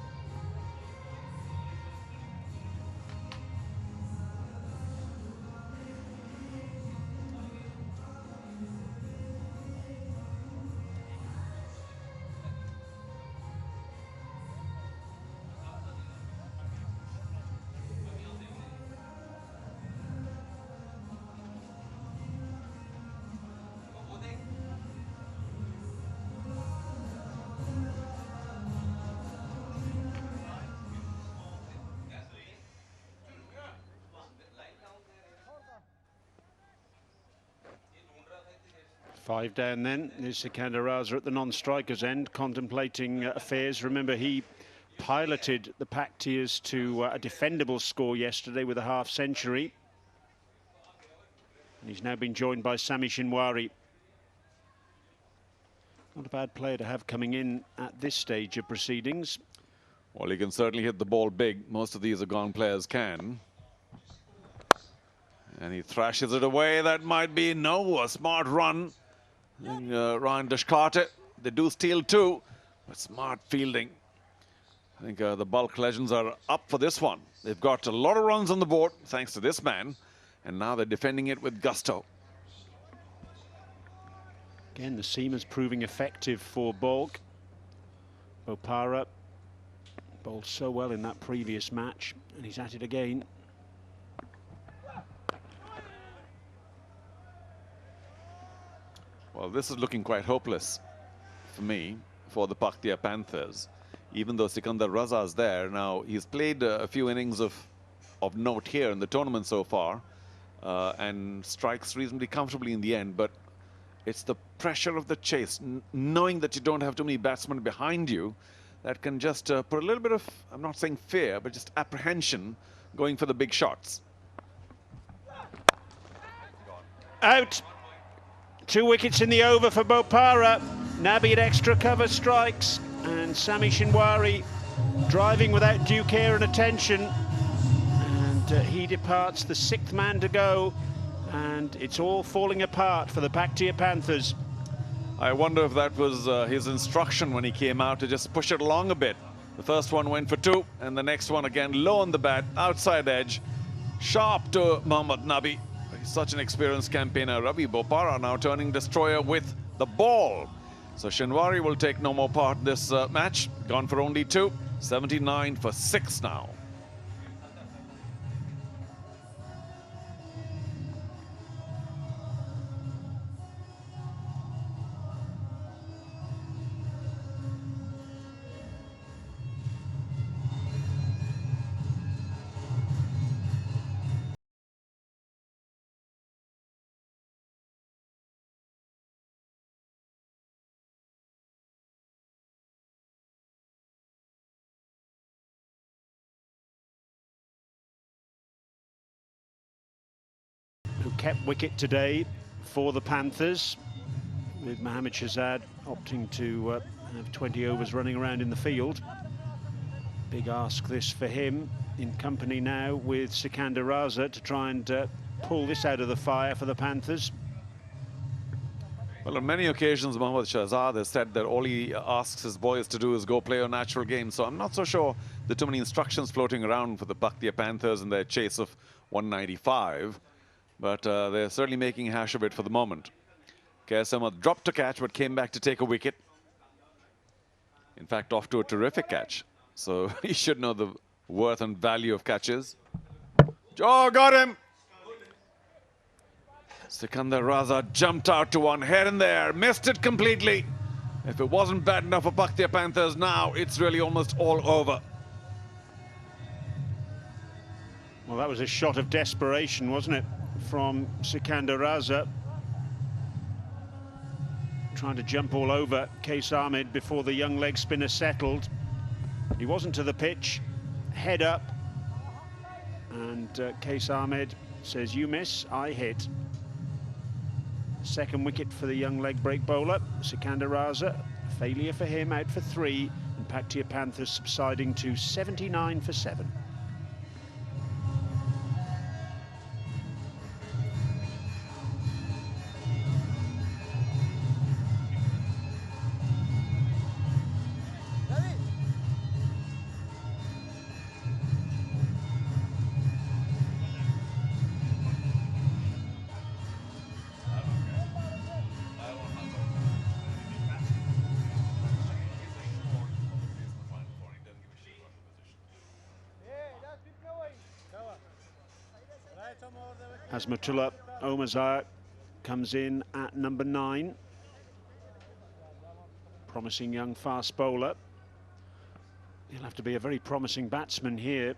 Five down then. There's Sikandar Raza at the non-striker's end, contemplating affairs. Remember, he piloted the Paktias to a defendable score yesterday with a half-century. And he's now been joined by Sami Shinwari. Not a bad player to have coming in at this stage of proceedings. Well, he can certainly hit the ball big. Most of these gone players can. And he thrashes it away. That might be a smart run. Ryan Deshkarte, they do steal 2, but smart fielding. I think the Balkh Legends are up for this one. They've got a lot of runs on the board thanks to this man, and now they're defending it with gusto. Again, the seamer's proving effective for Balkh. Bopara bowled so well in that previous match, and he's at it again. Well, this is looking quite hopeless for me, for the Paktia Panthers. Even though Sikandar Raza is there, now he's played a few innings of note here in the tournament so far, and strikes reasonably comfortably in the end, but it's the pressure of the chase, knowing that you don't have too many batsmen behind you, that can just put a little bit of, I'm not saying fear, but just apprehension going for the big shots. Out. 2 wickets in the over for Bopara. Nabi at extra cover strikes, and Sami Shinwari driving without due care and attention. And he departs, the 6th man to go, and it's all falling apart for the Paktia Panthers. I wonder if that was his instruction when he came out to just push it along a bit. The first one went for 2, and the next one again low on the bat, outside edge, sharp to Mohammad Nabi. Such an experienced campaigner. Ravi Bopara now turning destroyer with the ball. So Shinwari will take no more part in this match. Gone for only 2. 79 for 6 now. kept wicket today for the Panthers, with Mohammad Shahzad opting to have 20 overs running around in the field. Big ask this for him, in company now with Sikander Raza to try and pull this out of the fire for the Panthers. Well, on many occasions, Mohammad Shahzad has said that all he asks his boys to do is go play a natural game. So I'm not so sure there are too many instructions floating around for the Paktia Panthers in their chase of 195. But they're certainly making hash of it for the moment. KS Ahmed dropped a catch but came back to take a wicket. In fact, off to a terrific catch. So he should know the worth and value of catches. Oh, got him! Sikander Raza jumped out to one here and there, missed it completely. If it wasn't bad enough for Paktia Panthers, now it's really almost all over. Well, that was a shot of desperation, wasn't it, from Sikander Raza, trying to jump all over Qais Ahmed before the young leg spinner settled. He wasn't to the pitch, head up, and Qais Ahmed says, "You miss, I hit." Second wicket for the young leg break bowler, Sikander Raza. Failure for him, out for 3, and Paktia Panthers subsiding to 79 for 7. Azmatullah Omazar comes in at number 9. Promising young fast bowler. He'll have to be a very promising batsman here.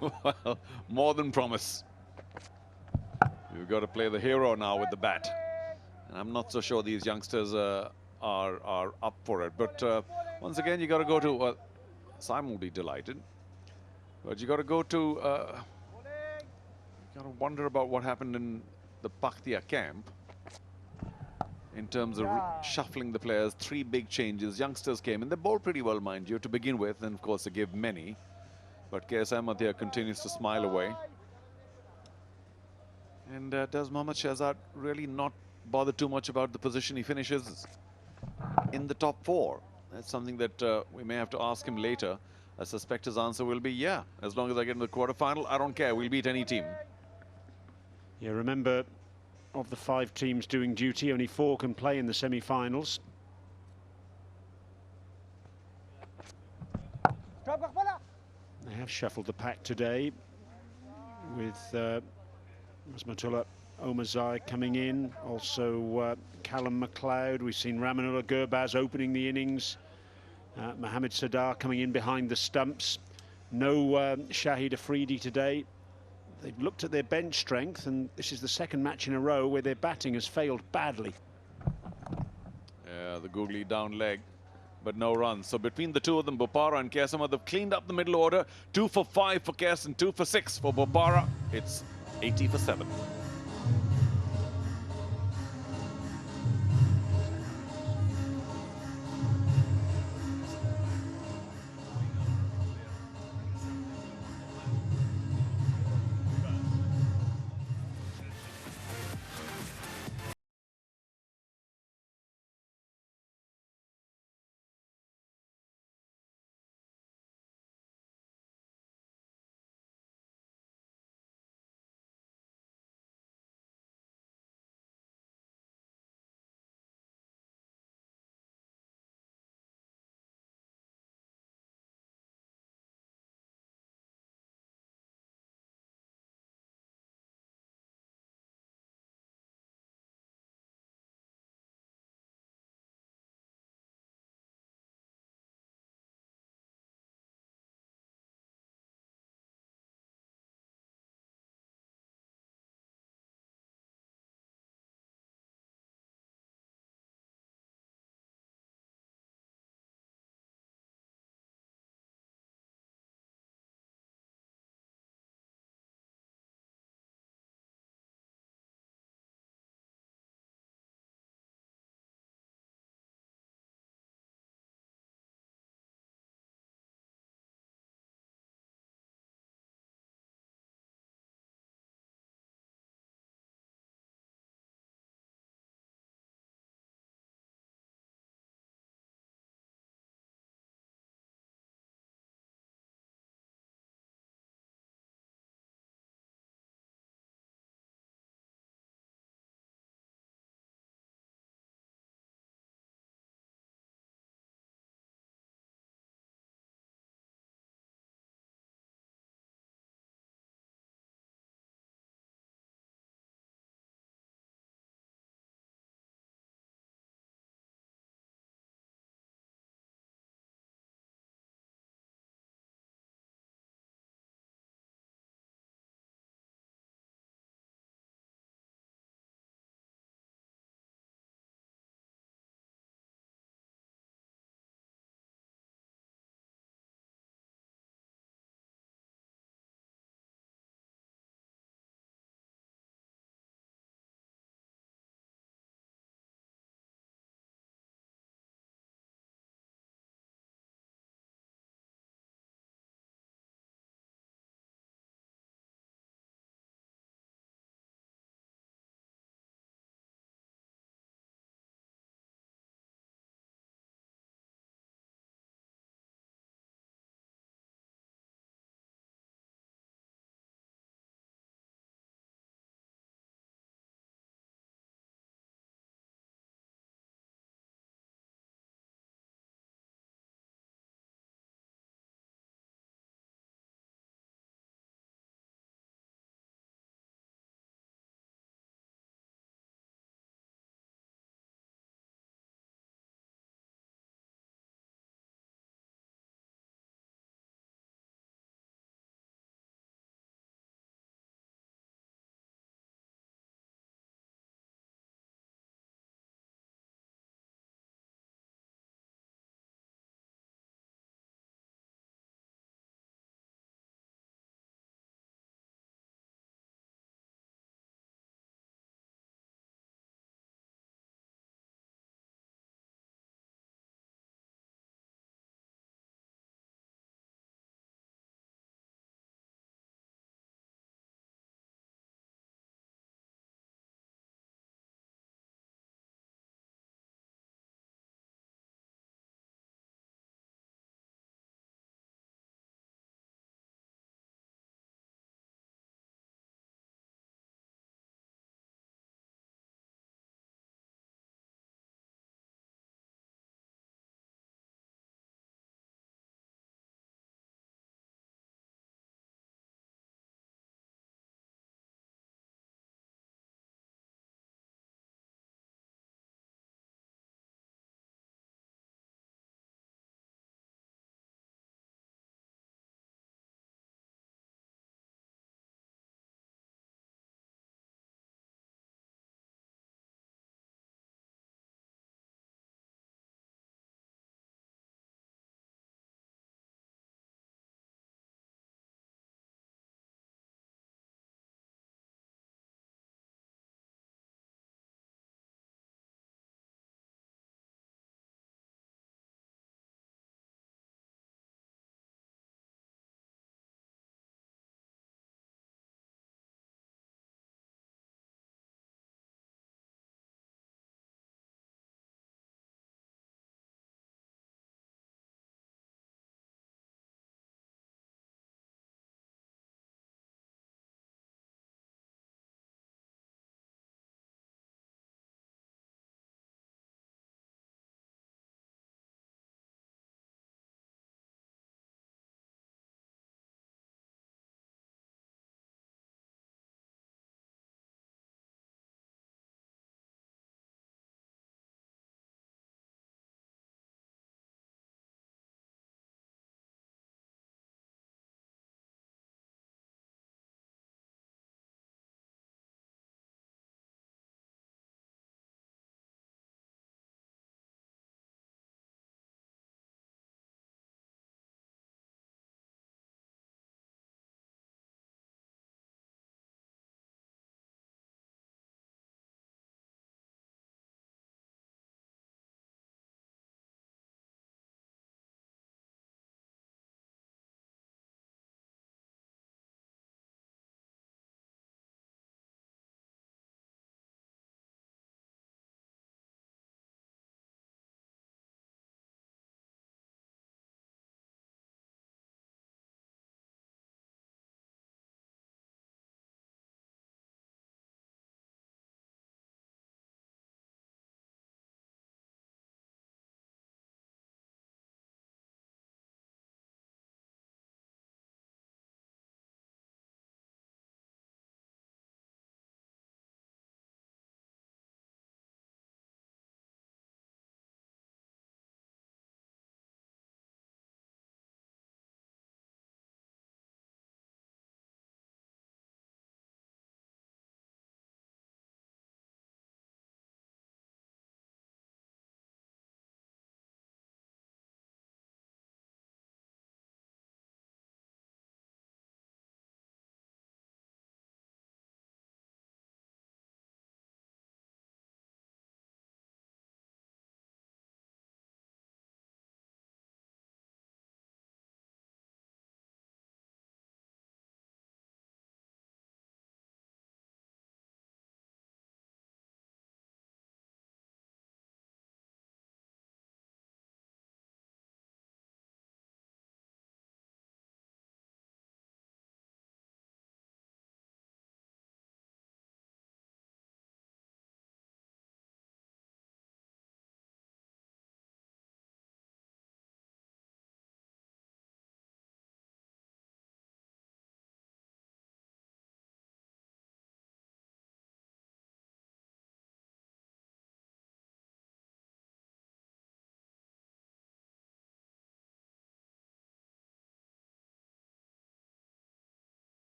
Well, more than promise. You've got to play the hero now with the bat. And I'm not so sure these youngsters are up for it. But once again, you got to go to... Simon will be delighted. But you got to go to... Got to wonder about what happened in the Paktia camp in terms of shuffling the players. 3 big changes. Youngsters came in. They bowled pretty well, mind you, to begin with. And, of course, they gave many. But KS Ahmed here continues to smile away. And does Mohammad Shahzad really not bother too much about the position he finishes in the top 4? That's something that we may have to ask him later. I suspect his answer will be, yeah, as long as I get in the quarterfinal, I don't care. We'll beat any team. Yeah, remember, of the 5 teams doing duty, only 4 can play in the semi-finals. They have shuffled the pack today with Azmatullah Omazai coming in, also Callum McLeod. We've seen Ramanullah Gurbaz opening the innings. Mohammad Sadar coming in behind the stumps. No Shahid Afridi today. They've looked at their bench strength, and this is the 2nd match in a row where their batting has failed badly. Yeah, the googly down leg, but no runs. So between the 2 of them, Bopara and KS Ahmed, they've cleaned up the middle order. 2 for 5 for KS and 2 for 6 for Bopara. It's 80 for 7.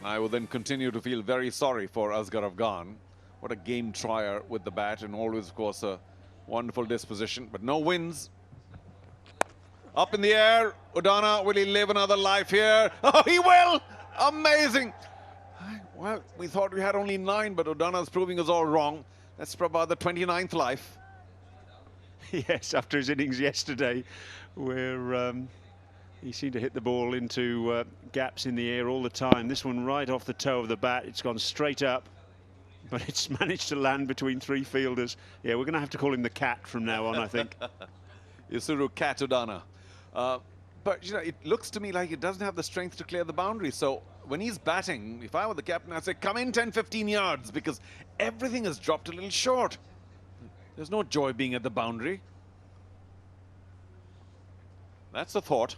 I will then continue to feel very sorry for Asghar Afghan. What a game trier with the bat, and always, of course, a wonderful disposition, but no wins. Up in the air, Udana, will he live another life here? Oh, he will! Amazing! Well, we thought we had only 9, but Udana's proving us all wrong. That's about the 29th life. Yes, after his innings yesterday, where he seemed to hit the ball into gaps in the air all the time. This one right off the toe of the bat. It's gone straight up, but it's managed to land between 3 fielders. Yeah, we're going to have to call him the Cat from now on, I think. Yusuru Cat Udana. But, you know, it looks to me like he doesn't have the strength to clear the boundary. So when he's batting, if I were the captain, I'd say, come in 10, 15 yards, because everything has dropped a little short. There's no joy being at the boundary. That's a thought.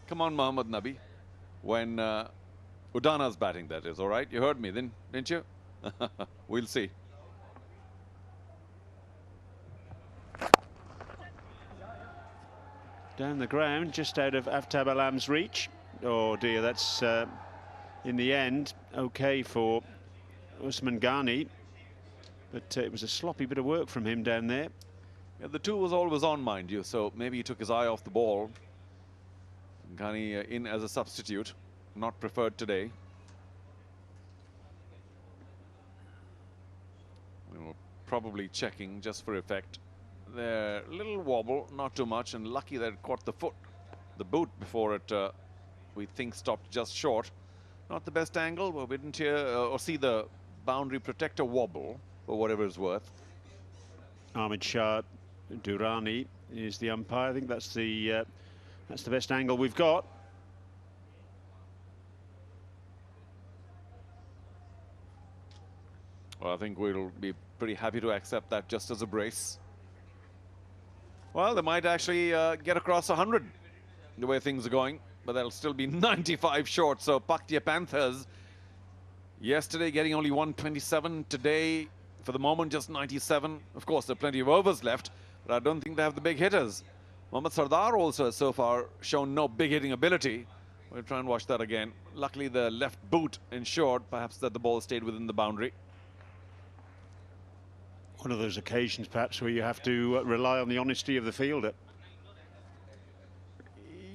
Come on, Mohammad Nabi. When Udana's batting, that is, all right? You heard me, didn't you? We'll see. Down the ground, just out of Aftab Alam's reach. Oh dear, that's in the end okay for Usman Ghani, but it was a sloppy bit of work from him down there. Yeah, the 2 was always on, mind you, so maybe he took his eye off the ball. Ghani in as a substitute, not preferred today. We were probably checking just for effect. There, little wobble, not too much, and lucky that it caught the boot before it, we think, stopped just short. Not the best angle, but we didn't hear or see the boundary protector wobble, for whatever it's worth. Ahmed Shah Durrani is the umpire. I think that's the best angle we've got. Well, I think we'll be pretty happy to accept that just as a brace. Well, they might actually get across 100 the way things are going, but they'll still be 95 short. So Paktia Panthers yesterday getting only 127, today for the moment just 97. Of course, there are plenty of overs left, but I don't think they have the big hitters. Mohammad Sardar also has so far shown no big hitting ability. We'll try and watch that again. Luckily, the left boot ensured perhaps that the ball stayed within the boundary. One of those occasions, perhaps, where you have to rely on the honesty of the fielder.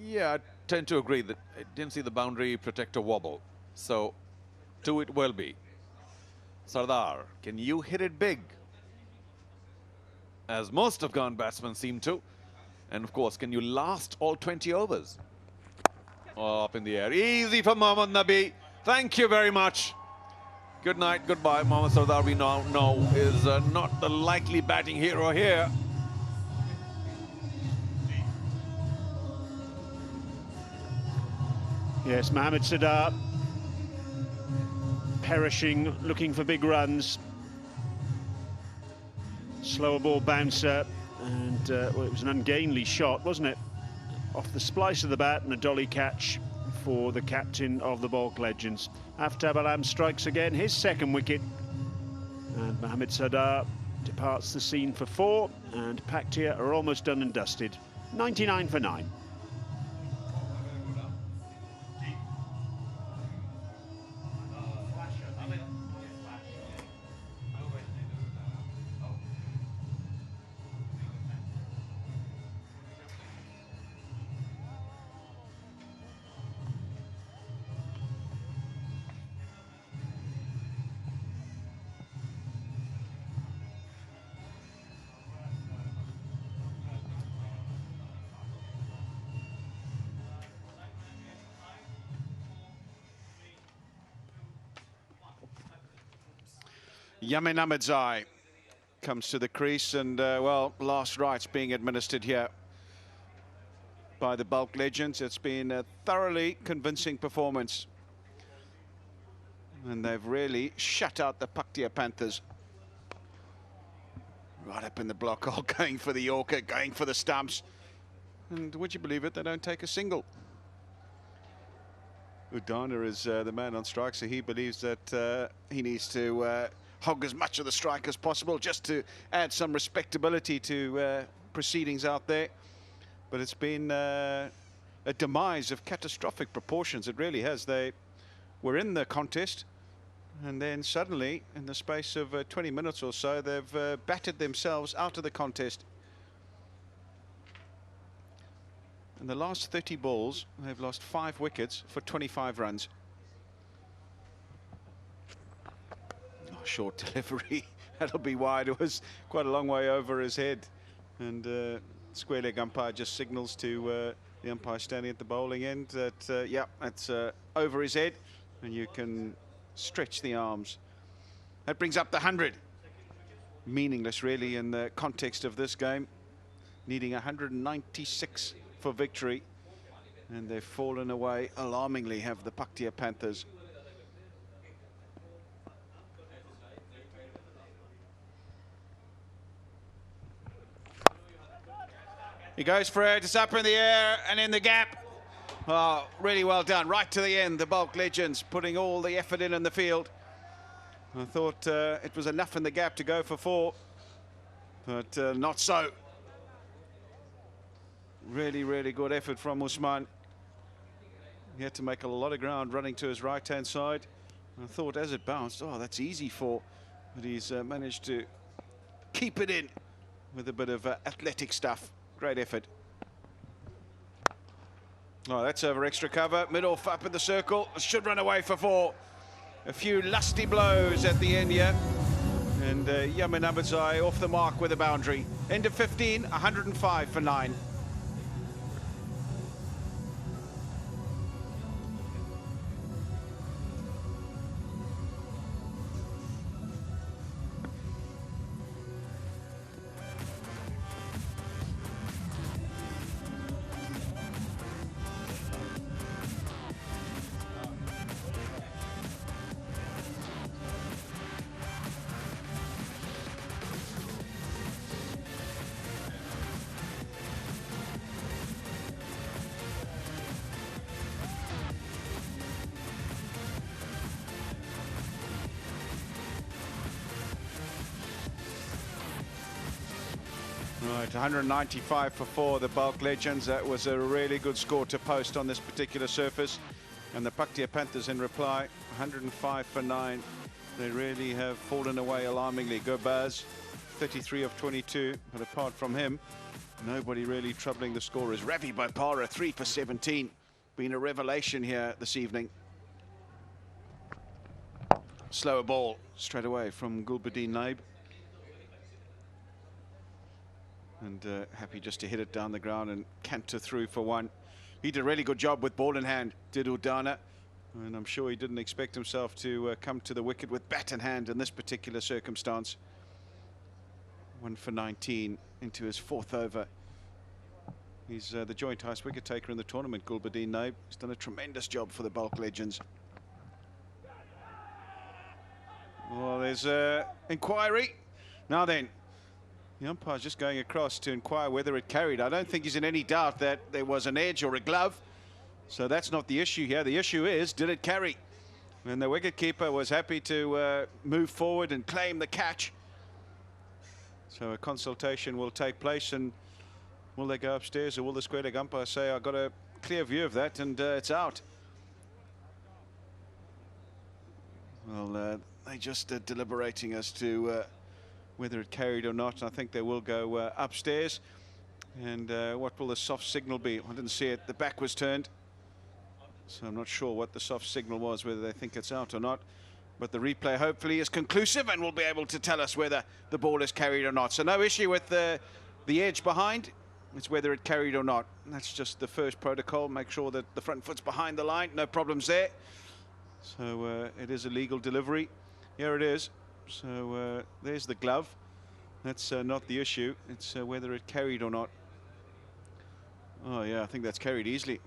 Yeah, I tend to agree that I didn't see the boundary protector wobble. So, 2 it will be. Sardar, can you hit it big? As most Afghan batsmen seem to. And, of course, can you last all 20 overs? Oh, up in the air. Easy for Mohammad Nabi. Thank you very much. Good night, goodbye. Mohammad Sardar, we now know, is not the likely batting hero here. Yes, Mohammad Sardar perishing, looking for big runs. Slower ball bouncer, and well, it was an ungainly shot, wasn't it? Off the splice of the bat, and a dolly catch for the captain of the Balkh Legends. Aftab Alam strikes again, his 2nd wicket, and Mohammad Sardar departs the scene for 4, and Paktia are almost done and dusted. 99 for 9. Yamin Ahmedzai comes to the crease, and well, last rites being administered here by the Balkh Legends. It's been a thoroughly convincing performance, and they've really shut out the Paktia Panthers. Right up in the block hole, going for the Yorker, going for the stumps, and would you believe it, they don't take a single. Udana is the man on strike, so he believes that he needs to hog as much of the strike as possible just to add some respectability to proceedings out there. But it's been a demise of catastrophic proportions. It really has. They were in the contest, and then suddenly, in the space of 20 minutes or so, they've battered themselves out of the contest. In the last 30 balls, they've lost 5 wickets for 25 runs. Oh, short delivery. That'll be wide. It was quite a long way over his head. And square leg umpire just signals to the umpire standing at the bowling end that, yeah, that's over his head. And you can stretch the arms. That brings up the 100. Meaningless, really, in the context of this game. Needing 196 for victory, and they've fallen away alarmingly, have the Paktia Panthers. He goes for it, it's up in the air and in the gap. Oh, really well done, right to the end, the Balkh Legends putting all the effort in the field. I thought it was enough in the gap to go for 4, but not so. Really, really good effort from Usman. He had to make a lot of ground running to his right-hand side. I thought as it bounced, oh, that's easy for, but he's managed to keep it in with a bit of athletic stuff. Great effort. Oh, that's over extra cover. Mid-off up in the circle. Should run away for 4. A few lusty blows at the end here. And Yamin Abadzai off the mark with a boundary. End of 15, 105 for 9. Right, 195 for 4, the Balkh Legends. That was a really good score to post on this particular surface. And the Paktia Panthers in reply, 105 for 9. They really have fallen away alarmingly. Gobaz, 33 of 22, but apart from him, nobody really troubling the scorers. Ravi Bopara, 3 for 17. Been a revelation here this evening. Slower ball straight away from Gulbuddin Naib. And happy just to hit it down the ground and canter through for 1. He did a really good job with ball in hand, did Udana. And I'm sure he didn't expect himself to come to the wicket with bat in hand in this particular circumstance. 1 for 19 into his 4th over. He's the joint highest wicket taker in the tournament, Gulbuddin Naib. He's done a tremendous job for the Balkh Legends. Well, there's inquiry. Now then, the umpire's just going across to inquire whether it carried. I don't think he's in any doubt that there was an edge or a glove. So that's not the issue here. The issue is, did it carry? And the wicketkeeper was happy to move forward and claim the catch. So a consultation will take place, and will they go upstairs, or will the square leg umpire say, I've got a clear view of that and it's out? Well, they're just deliberating as to whether it carried or not. I think they will go upstairs. And what will the soft signal be? I didn't see it. The back was turned. So I'm not sure what the soft signal was, whether they think it's out or not. But the replay hopefully is conclusive and will be able to tell us whether the ball is carried or not. So no issue with the edge behind. It's whether it carried or not. That's just the first protocol. Make sure that the front foot's behind the line. No problems there. So it is a legal delivery. Here it is. So there's the glove. That's not the issue. It's whether it carried or not. Oh, yeah, I think that's carried easily.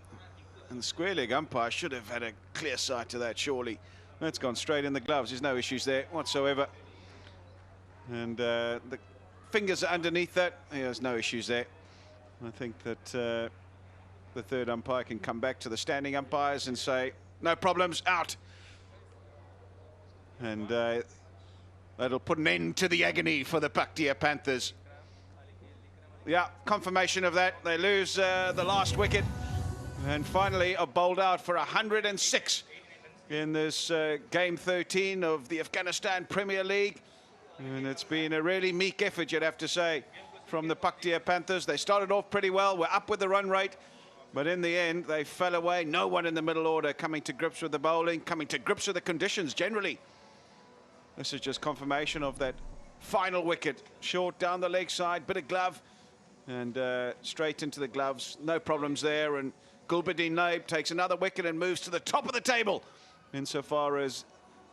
And the square leg umpire should have had a clear sight to that, surely. That's gone straight in the gloves. There's no issues there whatsoever. And the fingers are underneath that. Yeah, there's no issues there. I think that the third umpire can come back to the standing umpires and say, no problems, out. And that'll put an end to the agony for the Paktia Panthers. Yeah, confirmation of that. They lose the last wicket and finally are bowled out for 106. in this game 13 of the Afghanistan Premier League. And it's been a really meek effort, you'd have to say, from the Paktia Panthers. They started off pretty well, were up with the run rate, but in the end, they fell away. No one in the middle order coming to grips with the bowling, coming to grips with the conditions generally. This is just confirmation of that final wicket. Short down the leg side, bit of glove, and straight into the gloves. No problems there, and Gulbuddin Naib takes another wicket and moves to the top of the table insofar as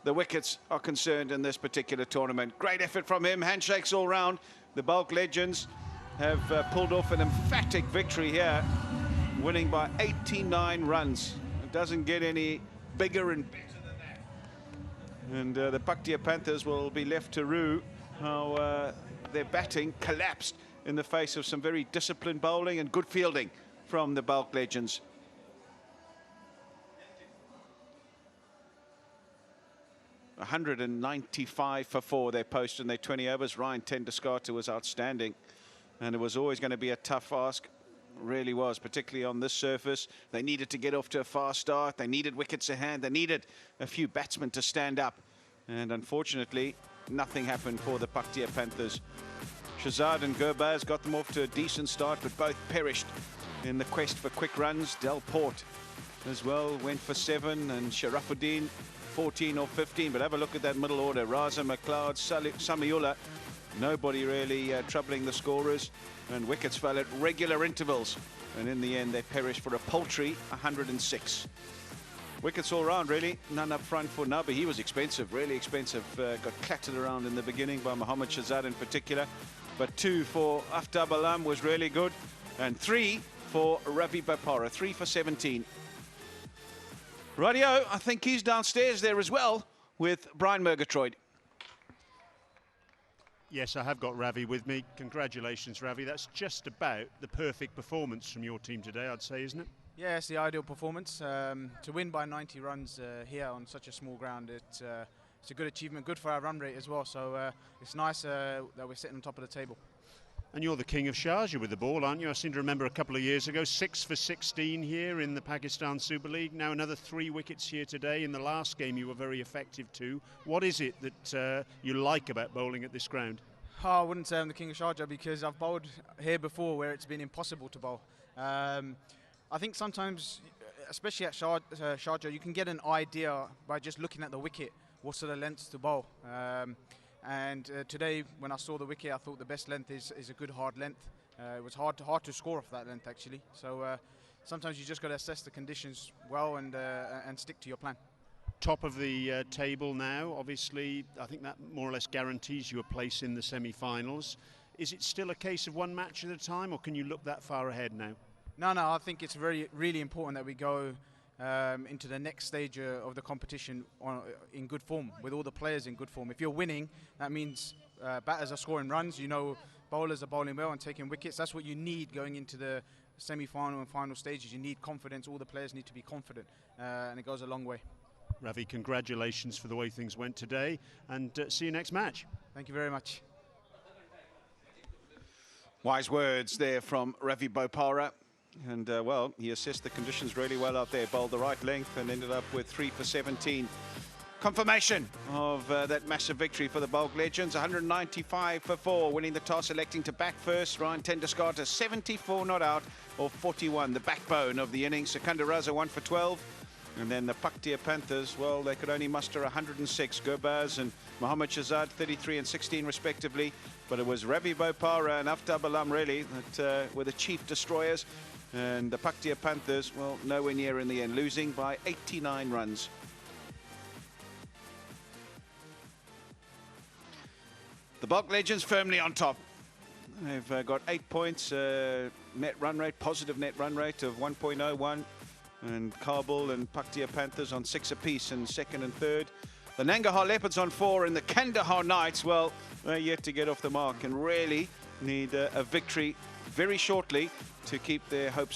the wickets are concerned in this particular tournament. Great effort from him, handshakes all round. The Balkh Legends have pulled off an emphatic victory here, winning by 89 runs. It doesn't get any bigger and better than that. And the Paktia Panthers will be left to rue how their batting collapsed in the face of some very disciplined bowling and good fielding from the Balkh Legends. $195 for 4 they posted in their 20 overs. Ryan Tenduskarter was outstanding, and it was always going to be a tough ask. Really was, particularly on this surface. They needed to get off to a fast start. They needed wickets ahead. They needed a few batsmen to stand up, and unfortunately nothing happened for the Paktia Panthers. Shahzad and Gurbaz got them off to a decent start, but both perished in the quest for quick runs. Del Port as well went for 7, and Sharafuddin 14 or 15, but have a look at that middle order. Raza, McLeod, Samiullah, nobody really troubling the scorers, and wickets fell at regular intervals, and in the end they perished for a paltry 106. Wickets all round, really. None up front for Nabi. He was expensive, really expensive. Got clattered around in the beginning by Mohammad Shahzad in particular, but 2 for Aftab Alam was really good, and 3 for Ravi Bopara, 3 for 17. Radio, I think he's downstairs there as well with Brian Murgatroyd. Yes, I have got Ravi with me. Congratulations, Ravi. That's just about the perfect performance from your team today, I'd say, isn't it? Yeah, it's the ideal performance. To win by 90 runs here on such a small ground, it's a good achievement, good for our run rate as well. So it's nice that we're sitting on top of the table. And you're the king of Sharjah with the ball, aren't you? I seem to remember a couple of years ago, 6 for 16 here in the Pakistan Super League. Now another 3 wickets here today. In the last game, you were very effective too. What is it that you like about bowling at this ground? Oh, I wouldn't say I'm the king of Sharjah because I've bowled here before where it's been impossible to bowl. I think sometimes, especially at Sharjah, you can get an idea by just looking at the wicket, what sort of lengths to bowl. And today, when I saw the wicket, I thought the best length is a good hard length. It was hard to score off that length, actually. So sometimes you just got to assess the conditions well and stick to your plan. Top of the table now, obviously. I think that more or less guarantees you a place in the semi-finals. Is it still a case of one match at a time, or can you look that far ahead now? No, I think it's really important that we go into the next stage of the competition in good form, with all the players in good form. If you're winning, that means batters are scoring runs, you know, bowlers are bowling well and taking wickets. That's what you need going into the semi-final and final stages. You need confidence. All the players need to be confident, and it goes a long way. Ravi, congratulations for the way things went today, and see you next match. Thank you very much. Wise words there from Ravi Bopara. And, well, he assessed the conditions really well out there, bowled the right length and ended up with 3 for 17. Confirmation of that massive victory for the Balkh Legends. 195 for 4, winning the toss, electing to bat first. Ryan Tenduskarter, 74 not out, or 41, the backbone of the innings. Sekundar Raza, 1 for 12. And then the Paktia Panthers, well, they could only muster 106. Gurbaz and Mohammad Shahzad, 33 and 16 respectively. But it was Ravi Bopara and Aftab Alam, really, that were the chief destroyers. And the Paktia Panthers, well, nowhere near in the end, losing by 89 runs. The Balkh Legends firmly on top. They've got 8 points, net run rate, positive net run rate of 1.01. And Kabul and Paktia Panthers on 6 apiece in second and third. The Nangarhar Leopards on 4, and the Kandahar Knights, well, they're yet to get off the mark and really need a victory very shortly to keep their hopes